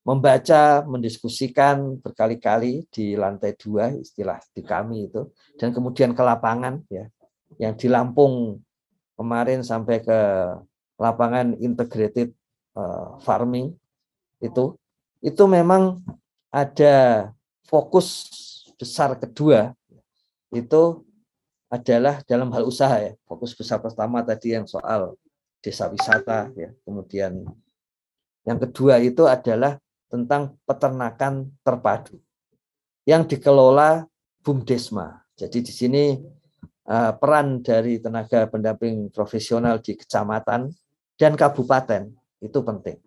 membaca, mendiskusikan berkali-kali di lantai 2, istilah di kami itu, dan kemudian ke lapangan ya, yang di Lampung kemarin sampai ke lapangan integrated farming itu memang ada fokus besar kedua, itu adalah dalam hal usaha ya. Fokus besar pertama tadi yang soal desa wisata ya, kemudian yang kedua itu adalah tentang peternakan terpadu yang dikelola BUMDesma. Jadi di sini peran dari tenaga pendamping profesional di kecamatan dan kabupaten itu penting.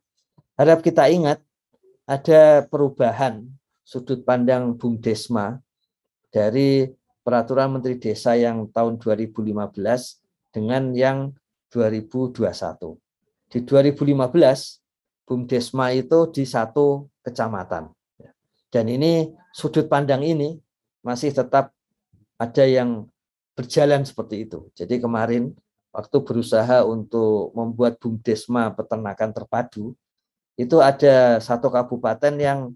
Harap kita ingat ada perubahan sudut pandang BUMDesma dari peraturan Menteri Desa yang tahun 2015 dengan yang 2021. Di 2015 BUMDesma itu di 1 kecamatan. Dan ini sudut pandang ini masih tetap ada yang berjalan seperti itu. Jadi kemarin waktu berusaha untuk membuat BUMDesma peternakan terpadu, itu ada 1 kabupaten yang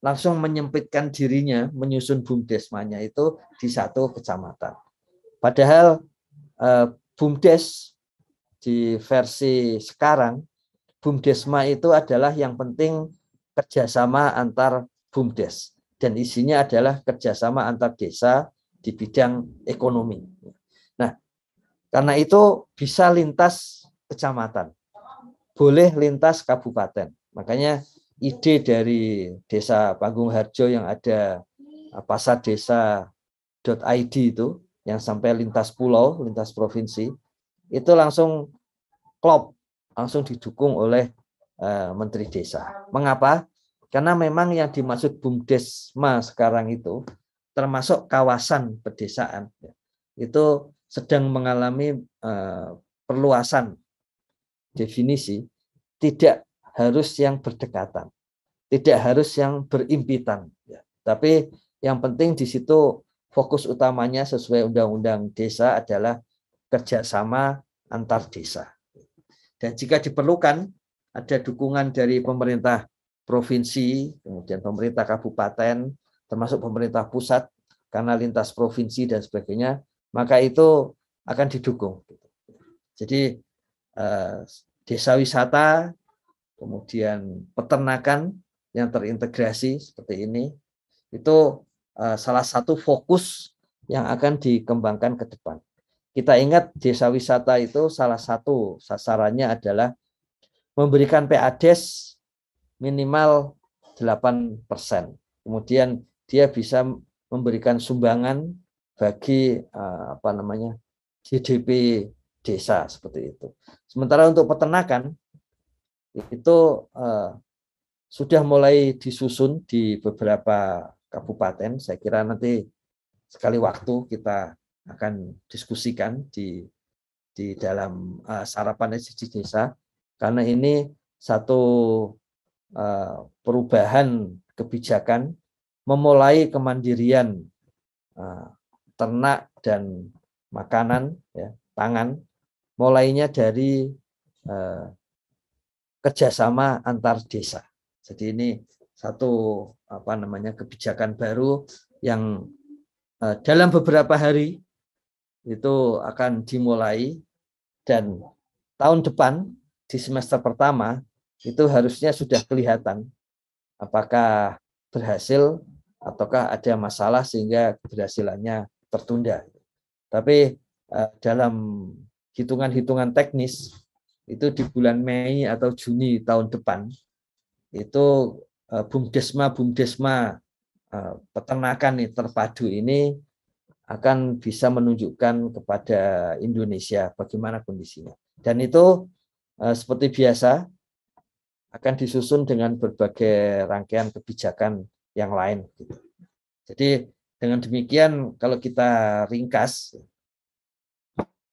langsung menyempitkan dirinya menyusun BUMDesmanya itu di 1 kecamatan. Padahal BUMDes di versi sekarang, BUMDesma itu adalah yang penting kerjasama antar BUMDes. Dan isinya adalah kerjasama antar desa di bidang ekonomi. Nah, karena itu bisa lintas kecamatan, boleh lintas kabupaten. Makanya ide dari Desa Panggung Harjo yang ada pasadesa.id itu, yang sampai lintas pulau, lintas provinsi, itu langsung klop, langsung didukung oleh Menteri Desa. Mengapa? Karena memang yang dimaksud BUMDesma sekarang itu termasuk kawasan pedesaan, itu sedang mengalami perluasan definisi, tidak harus yang berdekatan, tidak harus yang berimpitan, tapi yang penting di situ fokus utamanya sesuai Undang-Undang Desa adalah kerjasama antar desa. Dan jika diperlukan ada dukungan dari pemerintah provinsi, kemudian pemerintah kabupaten, termasuk pemerintah pusat, karena lintas provinsi dan sebagainya, maka itu akan didukung. Jadi desa wisata, kemudian peternakan yang terintegrasi seperti ini, itu salah satu fokus yang akan dikembangkan ke depan. Kita ingat desa wisata itu salah satu sasarannya adalah memberikan PADES minimal 8%. Kemudian dia bisa memberikan sumbangan bagi GDP desa seperti itu. Sementara untuk peternakan itu sudah mulai disusun di beberapa kabupaten. Saya kira nanti sekali waktu kita akan diskusikan di dalam sarapan SDGs desa, karena ini satu perubahan kebijakan memulai kemandirian ternak dan makanan, pangan, mulainya dari kerjasama antar desa. Jadi ini satu kebijakan baru yang dalam beberapa hari itu akan dimulai, dan tahun depan di semester pertama itu harusnya sudah kelihatan apakah berhasil ataukah ada masalah sehingga keberhasilannya tertunda. Tapi dalam hitungan-hitungan teknis itu di bulan Mei atau Juni tahun depan itu BUMDesma peternakan terpadu ini akan bisa menunjukkan kepada Indonesia bagaimana kondisinya. Dan itu seperti biasa akan disusun dengan berbagai rangkaian kebijakan yang lain. Jadi dengan demikian kalau kita ringkas,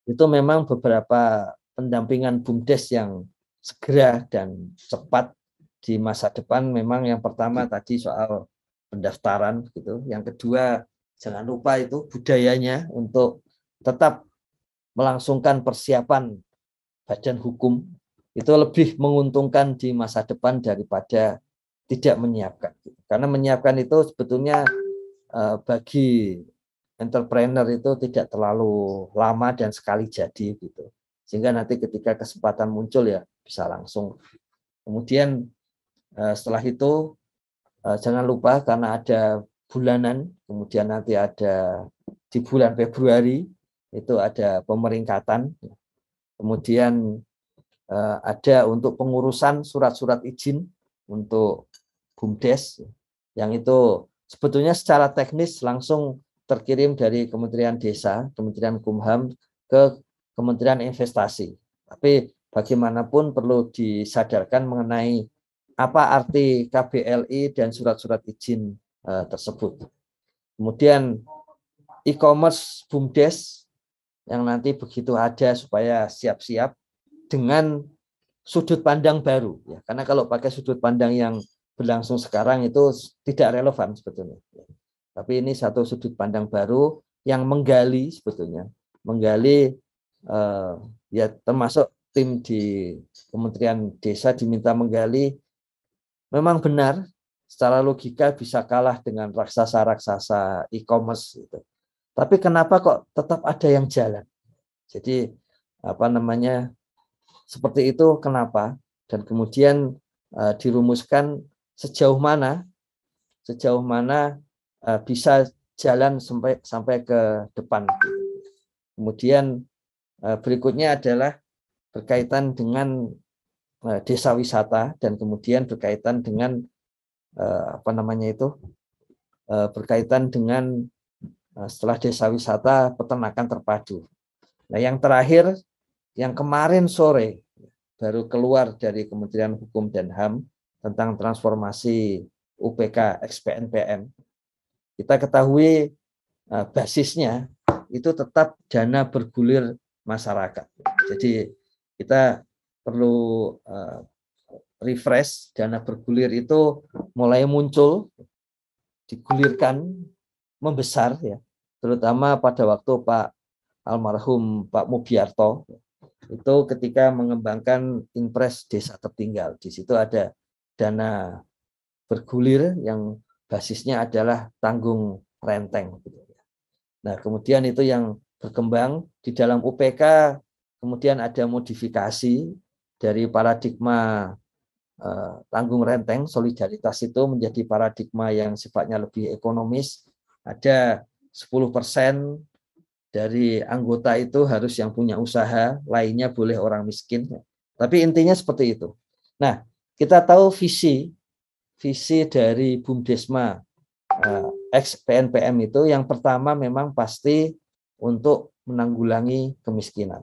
itu memang beberapa pendampingan BUMDes yang segera dan cepat di masa depan. Memang yang pertama tadi soal pendaftaran gitu. Yang kedua jangan lupa itu budayanya untuk tetap melangsungkan persiapan badan hukum, itu lebih menguntungkan di masa depan daripada tidak menyiapkan. Karena menyiapkan itu sebetulnya bagi entrepreneur itu tidak terlalu lama dan sekali jadi gitu. Sehingga nanti ketika kesempatan muncul ya bisa langsung. Kemudian setelah itu jangan lupa karena ada bulanan, kemudian nanti ada di bulan Februari itu ada pemeringkatan, kemudian ada untuk pengurusan surat-surat izin untuk BUMDes, yang itu sebetulnya secara teknis langsung terkirim dari Kementerian Desa, Kementerian Kumham ke Kementerian Investasi. Tapi bagaimanapun perlu disadarkan mengenai apa arti KBLI dan surat-surat izin tersebut. Kemudian e-commerce BUMDes yang nanti begitu ada supaya siap-siap dengan sudut pandang baru, ya. Karena kalau pakai sudut pandang yang berlangsung sekarang itu tidak relevan sebetulnya. Tapi ini satu sudut pandang baru yang menggali sebetulnya, ya termasuk tim di Kementerian Desa diminta menggali. Memang benar secara logika bisa kalah dengan raksasa-raksasa e-commerce gitu. Tapi kenapa kok tetap ada yang jalan? Jadi seperti itu kenapa? Dan kemudian dirumuskan sejauh mana bisa jalan sampai ke depan. Kemudian berikutnya adalah berkaitan dengan desa wisata, dan kemudian berkaitan dengan berkaitan dengan setelah desa wisata peternakan terpadu. Nah, yang terakhir yang kemarin sore baru keluar dari Kementerian Hukum dan HAM tentang transformasi UPK XPNPM. Kita ketahui basisnya itu tetap dana bergulir masyarakat. Jadi kita perlu refresh, dana bergulir itu mulai muncul, digulirkan, membesar ya, terutama pada waktu Pak almarhum Pak Mugiarto itu ketika mengembangkan Impres Desa Tertinggal. Di situ ada dana bergulir yang basisnya adalah tanggung renteng. Nah, kemudian itu yang berkembang di dalam UPK, kemudian ada modifikasi dari paradigma tanggung renteng solidaritas itu menjadi paradigma yang sifatnya lebih ekonomis. Ada 10% dari anggota itu harus yang punya usaha, lainnya boleh orang miskin. Tapi intinya seperti itu. Nah, kita tahu visi dari BUMDesma ex-PNPM itu yang pertama memang pasti untuk menanggulangi kemiskinan.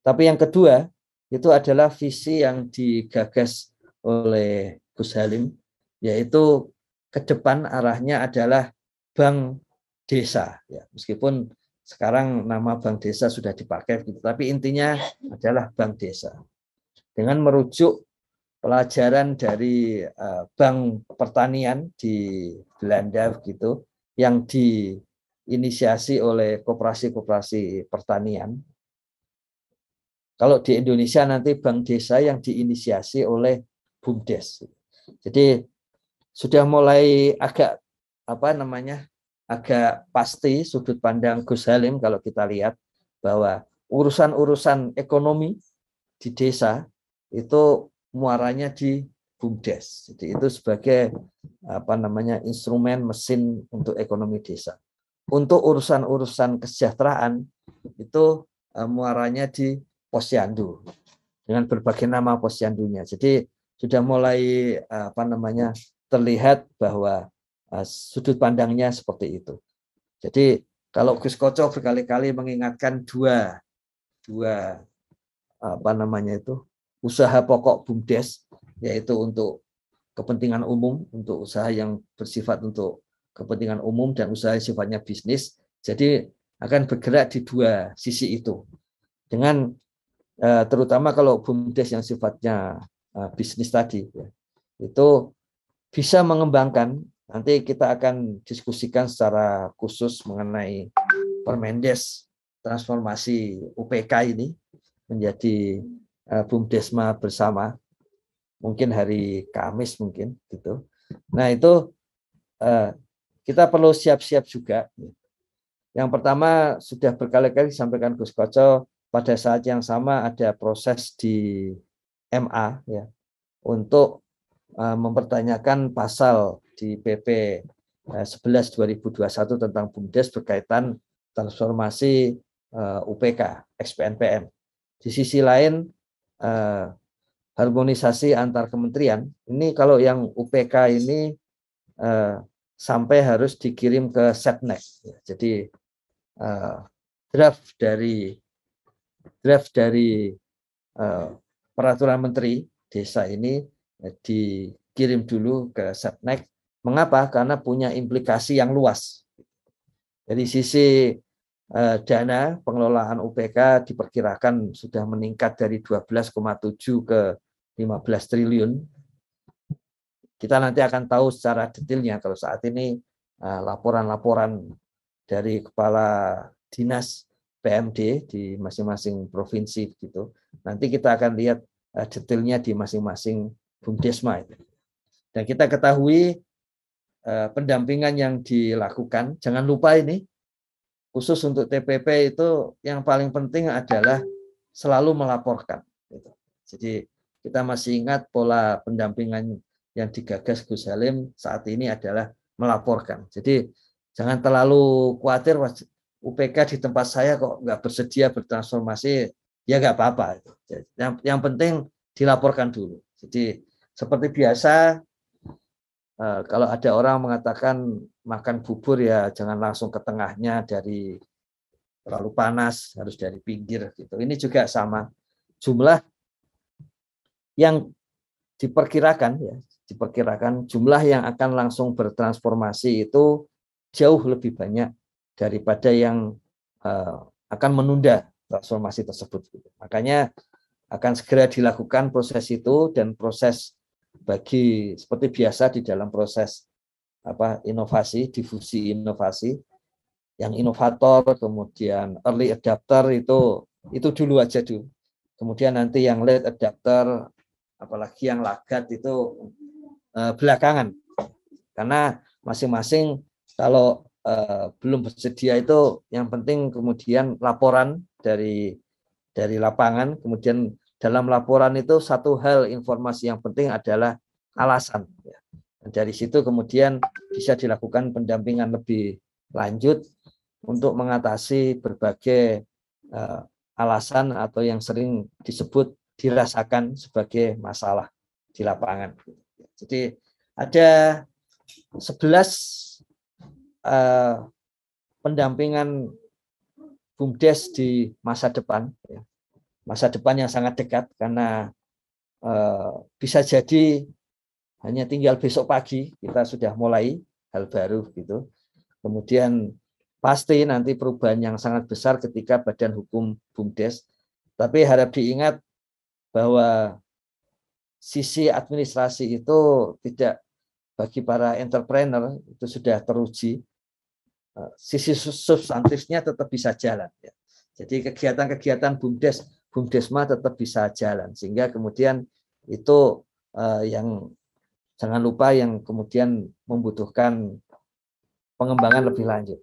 Tapi yang kedua itu adalah visi yang digagas oleh Gus Halim, yaitu ke depan arahnya adalah bank desa. Ya, meskipun sekarang nama bank desa sudah dipakai, gitu, tapi intinya adalah bank desa. Dengan merujuk pelajaran dari bank pertanian di Belanda, gitu, yang diinisiasi oleh koperasi-koperasi pertanian. Kalau di Indonesia nanti bank desa yang diinisiasi oleh BUMDes. Jadi sudah mulai agak agak pasti sudut pandang Gus Halim kalau kita lihat bahwa urusan-urusan ekonomi di desa itu muaranya di BUMDes. Jadi itu sebagai instrumen mesin untuk ekonomi desa. Untuk urusan-urusan kesejahteraan itu muaranya di Posyandu dengan berbagai nama posyandunya. Jadi sudah mulai terlihat bahwa sudut pandangnya seperti itu. Jadi kalau Gus Koco berkali-kali mengingatkan dua usaha pokok BUMDes, yaitu untuk kepentingan umum, untuk usaha yang bersifat untuk kepentingan umum dan usaha yang sifatnya bisnis. Jadi akan bergerak di dua sisi itu. Dengan terutama kalau BUMDes yang sifatnya bisnis tadi, ya, itu bisa mengembangkan. Nanti kita akan diskusikan secara khusus mengenai Permendes transformasi UPK ini menjadi BUMDesma bersama, mungkin hari Kamis mungkin gitu. Nah itu kita perlu siap-siap juga. Yang pertama sudah berkali-kali disampaikan Gus Koco, pada saat yang sama ada proses di MA ya untuk mempertanyakan pasal di PP 11 2021 tentang BUMDes berkaitan transformasi UPK XPNPM. Di sisi lain harmonisasi antar kementerian. Ini kalau yang UPK ini sampai harus dikirim ke Setnek. Jadi draft dari peraturan menteri desa ini dikirim dulu ke Setnek. Mengapa? Karena punya implikasi yang luas. Dari sisi dana pengelolaan UPK diperkirakan sudah meningkat dari 12,7 ke 15 triliun. Kita nanti akan tahu secara detailnya. Kalau saat ini laporan-laporan dari kepala dinas PMD di masing-masing provinsi gitu. Nanti kita akan lihat detailnya di masing-masing BUMDesma. Dan kita ketahui pendampingan yang dilakukan, jangan lupa ini khusus untuk TPP itu yang paling penting adalah selalu melaporkan. Jadi kita masih ingat pola pendampingan yang digagas Gus Halim saat ini adalah melaporkan. Jadi jangan terlalu khawatir UPK di tempat saya kok nggak bersedia bertransformasi, ya nggak apa-apa. Yang penting dilaporkan dulu. Jadi seperti biasa, kalau ada orang mengatakan makan bubur ya jangan langsung ke tengahnya dari terlalu panas, harus dari pinggir gitu. Ini juga sama, jumlah yang diperkirakan jumlah yang akan langsung bertransformasi itu jauh lebih banyak daripada yang akan menunda transformasi tersebut. Makanya akan segera dilakukan proses itu, dan proses bagi seperti biasa di dalam proses inovasi, difusi inovasi, yang inovator, kemudian early adapter itu dulu aja dulu. Kemudian nanti yang late adapter, apalagi yang lagat itu belakangan. Karena masing-masing kalau belum bersedia itu yang penting kemudian laporan dari lapangan, kemudian dalam laporan itu satu hal informasi yang penting adalah alasan. Dan dari situ kemudian bisa dilakukan pendampingan lebih lanjut untuk mengatasi berbagai alasan atau yang sering disebut dirasakan sebagai masalah di lapangan. Jadi ada 11 pendampingan BUMDes di masa depan, masa depan yang sangat dekat, karena bisa jadi hanya tinggal besok pagi kita sudah mulai hal baru gitu. Kemudian pasti nanti perubahan yang sangat besar ketika Badan Hukum BUMDes, tapi harap diingat bahwa sisi administrasi itu tidak, bagi para entrepreneur itu sudah teruji. Sisi substantifnya tetap bisa jalan. Jadi kegiatan-kegiatan BUMDesma tetap bisa jalan, sehingga kemudian itu yang jangan lupa yang kemudian membutuhkan pengembangan lebih lanjut.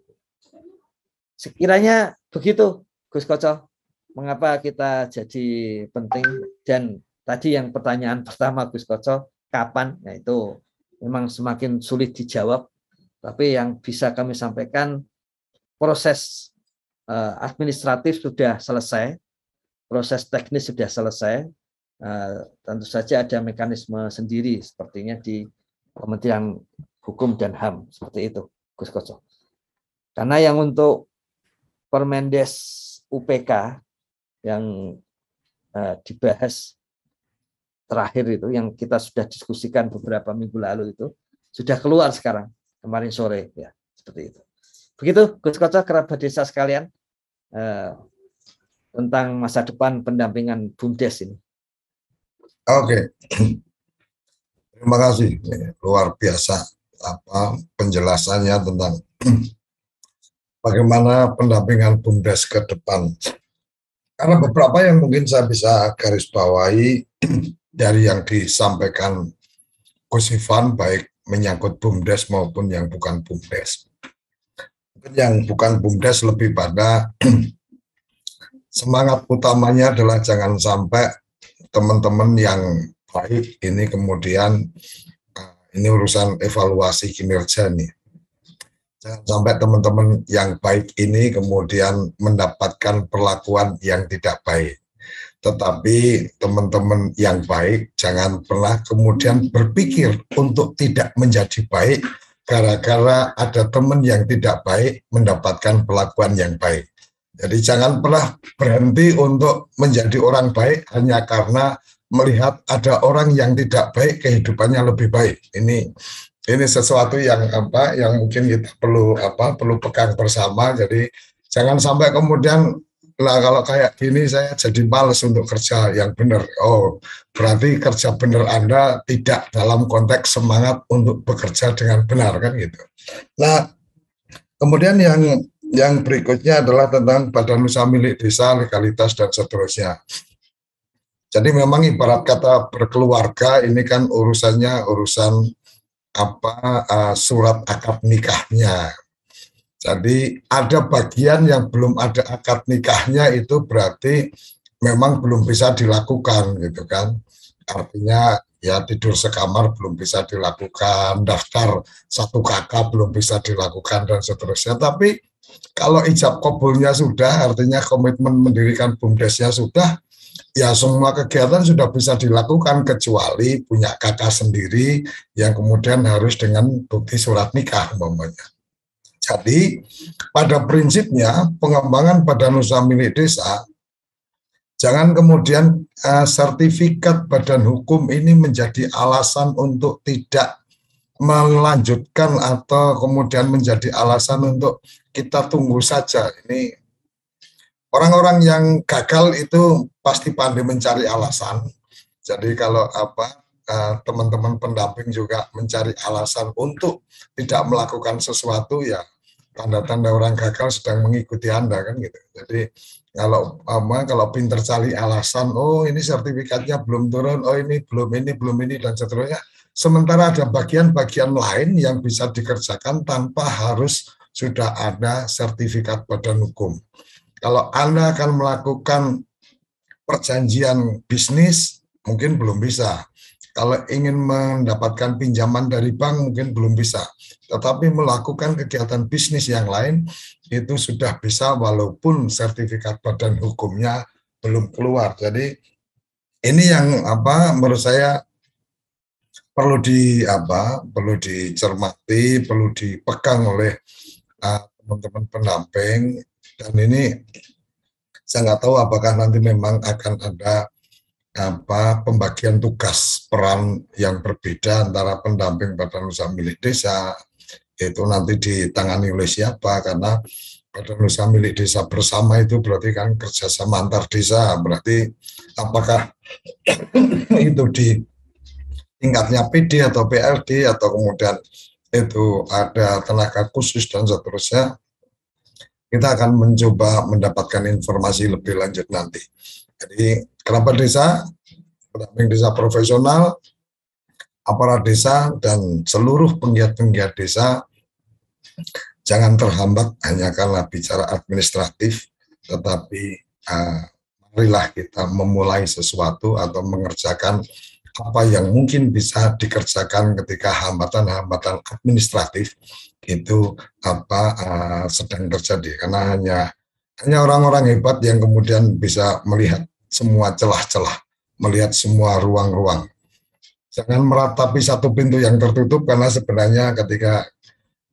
Sekiranya begitu, Gus Koco, mengapa kita jadi penting? Dan tadi yang pertanyaan pertama Gus Koco, kapan? Nah itu memang semakin sulit dijawab. Tapi yang bisa kami sampaikan, proses administratif sudah selesai, proses teknis sudah selesai. Tentu saja ada mekanisme sendiri sepertinya di Kementerian Hukum dan HAM, seperti itu, Gus Koco. Karena yang untuk Permendes UPK yang dibahas terakhir itu, yang kita sudah diskusikan beberapa minggu lalu itu, sudah keluar sekarang. Kemarin sore, ya seperti itu. Begitu, Gus Koco, kerabat desa sekalian, tentang masa depan pendampingan BUMDes ini. Oke, terima kasih. Luar biasa penjelasannya tentang bagaimana pendampingan BUMDes ke depan. Karena beberapa yang mungkin saya bisa garis bawahi dari yang disampaikan Gus Ivan, baik menyangkut BUMDes maupun yang bukan BUMDes. Yang bukan BUMDes lebih pada semangat utamanya adalah jangan sampai teman-teman yang baik ini kemudian ini urusan evaluasi kinerja nih. Jangan sampai teman-teman yang baik ini kemudian mendapatkan perlakuan yang tidak baik. Tetapi teman-teman yang baik jangan pernah kemudian berpikir untuk tidak menjadi baik gara-gara ada teman yang tidak baik mendapatkan perlakuan yang baik. Jadi jangan pernah berhenti untuk menjadi orang baik hanya karena melihat ada orang yang tidak baik kehidupannya lebih baik. Ini sesuatu yang yang mungkin kita perlu pegang bersama. Jadi jangan sampai kemudian kalau kayak gini saya jadi males untuk kerja yang benar. Oh, berarti kerja benar Anda tidak dalam konteks semangat untuk bekerja dengan benar, kan gitu. Nah, kemudian yang berikutnya adalah tentang badan usaha milik desa, legalitas dan seterusnya. Jadi memang ibarat kata berkeluarga ini kan urusannya urusan surat akad nikahnya. Jadi ada bagian yang belum ada akad nikahnya, itu berarti memang belum bisa dilakukan gitu kan. Artinya ya tidur sekamar belum bisa dilakukan, daftar satu kakak belum bisa dilakukan dan seterusnya. Tapi kalau ijab kabulnya sudah, artinya komitmen mendirikan BUMDesnya sudah, ya semua kegiatan sudah bisa dilakukan kecuali punya kakak sendiri yang kemudian harus dengan bukti surat nikah umpamanya. Jadi pada prinsipnya pengembangan badan usaha milik desa, jangan kemudian sertifikat badan hukum ini menjadi alasan untuk tidak melanjutkan atau kemudian menjadi alasan untuk kita tunggu saja. Ini orang-orang yang gagal itu pasti pandai mencari alasan. Jadi kalau teman-teman pendamping juga mencari alasan untuk tidak melakukan sesuatu, ya tanda-tanda orang gagal sedang mengikuti Anda kan gitu. Jadi kalau pinter cari alasan, oh ini sertifikatnya belum turun, oh ini belum ini dan seterusnya. Sementara ada bagian-bagian lain yang bisa dikerjakan tanpa harus sudah ada sertifikat badan hukum. Kalau Anda akan melakukan perjanjian bisnis, mungkin belum bisa. Kalau ingin mendapatkan pinjaman dari bank, mungkin belum bisa. Tetapi melakukan kegiatan bisnis yang lain, itu sudah bisa walaupun sertifikat badan hukumnya belum keluar. Jadi ini yang menurut saya perlu dicermati, perlu dipegang oleh teman-teman pendamping. Dan ini saya nggak tahu apakah nanti memang akan ada pembagian tugas peran yang berbeda antara pendamping badan usaha milik desa, itu nanti ditangani oleh siapa, karena badan usaha milik desa bersama itu berarti kan kerjasama antar desa, berarti apakah itu di tingkatnya PD atau PLD atau kemudian itu ada tenaga khusus dan seterusnya. Kita akan mencoba mendapatkan informasi lebih lanjut nanti. Jadi kerabat desa, pendamping desa profesional, aparat desa, dan seluruh penggiat-penggiat desa jangan terhambat hanya karena bicara administratif, tetapi marilah kita memulai sesuatu atau mengerjakan apa yang mungkin bisa dikerjakan ketika hambatan-hambatan administratif itu sedang terjadi, karena hanya orang-orang hebat yang kemudian bisa melihat semua celah-celah, melihat semua ruang-ruang. Jangan meratapi satu pintu yang tertutup, karena sebenarnya ketika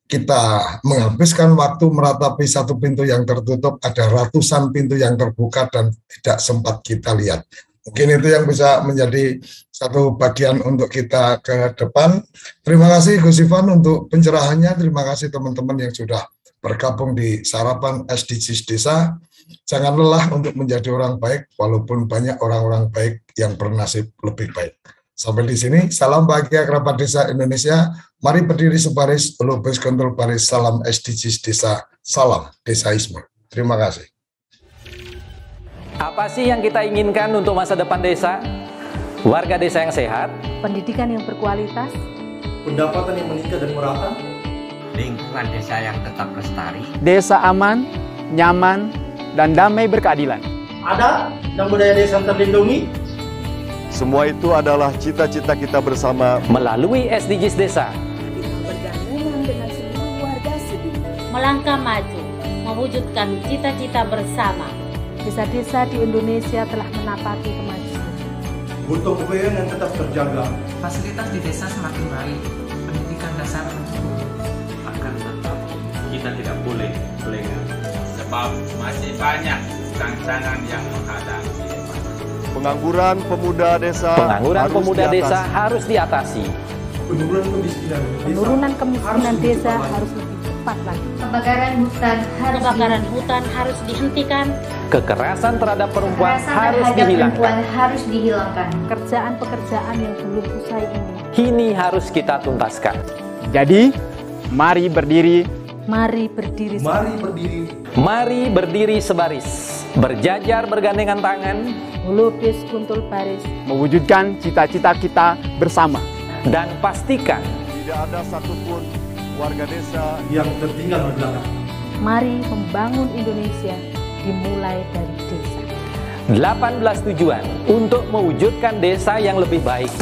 kita menghabiskan waktu meratapi satu pintu yang tertutup, ada ratusan pintu yang terbuka dan tidak sempat kita lihat. Mungkin itu yang bisa menjadi satu bagian untuk kita ke depan. Terima kasih Gus Ivan untuk pencerahannya. Terima kasih teman-teman yang sudah bergabung di Sarapan SDGs Desa. Jangan lelah untuk menjadi orang baik, walaupun banyak orang-orang baik yang bernasib lebih baik. Sampai di sini, salam bahagia kerabat desa Indonesia. Mari berdiri sebaris, lupis kontrol baris, salam SDGs Desa, salam desaisme. Terima kasih. Apa sih yang kita inginkan untuk masa depan desa? Warga desa yang sehat, pendidikan yang berkualitas, pendapatan yang meningkat dan merata, lingkungan desa yang tetap lestari, desa aman, nyaman, dan damai berkeadilan. Adat dan budaya desa terlindungi. Semua itu adalah cita-cita kita bersama melalui SDGs Desa. Bergabung dengan seluruh warga sedunia, melangkah maju, mewujudkan cita-cita bersama. Desa-desa di Indonesia telah menapaki kemajuan. Gotong royong yang tetap terjaga. Fasilitas di desa semakin baik, pendidikan dasar mencukupi. Akan tetap kita tidak boleh lengah, sebab masih banyak tantangan yang menghadapi. pengangguran pemuda desa. Harus diatasi. Penurunan kemiskinan desa harus lebih cepat lagi. Kebakaran hutan harus dihentikan. Kekerasan terhadap perempuan harus dihilangkan. Pekerjaan-pekerjaan yang belum usai ini Kini harus kita tuntaskan. Jadi, mari berdiri. Mari berdiri. Mari berdiri sebaris. Berjajar bergandengan tangan. Melukis kuntul baris. Mewujudkan cita-cita kita bersama. Dan pastikan tidak ada satupun warga desa yang tertinggal di belakang. Mari membangun Indonesia dimulai dari desa. 18 tujuan untuk mewujudkan desa yang lebih baik.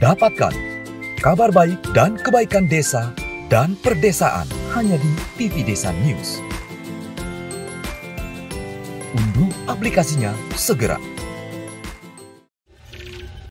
Dapatkan kabar baik dan kebaikan desa dan perdesaan hanya di TV Desa News. Unduh aplikasinya segera.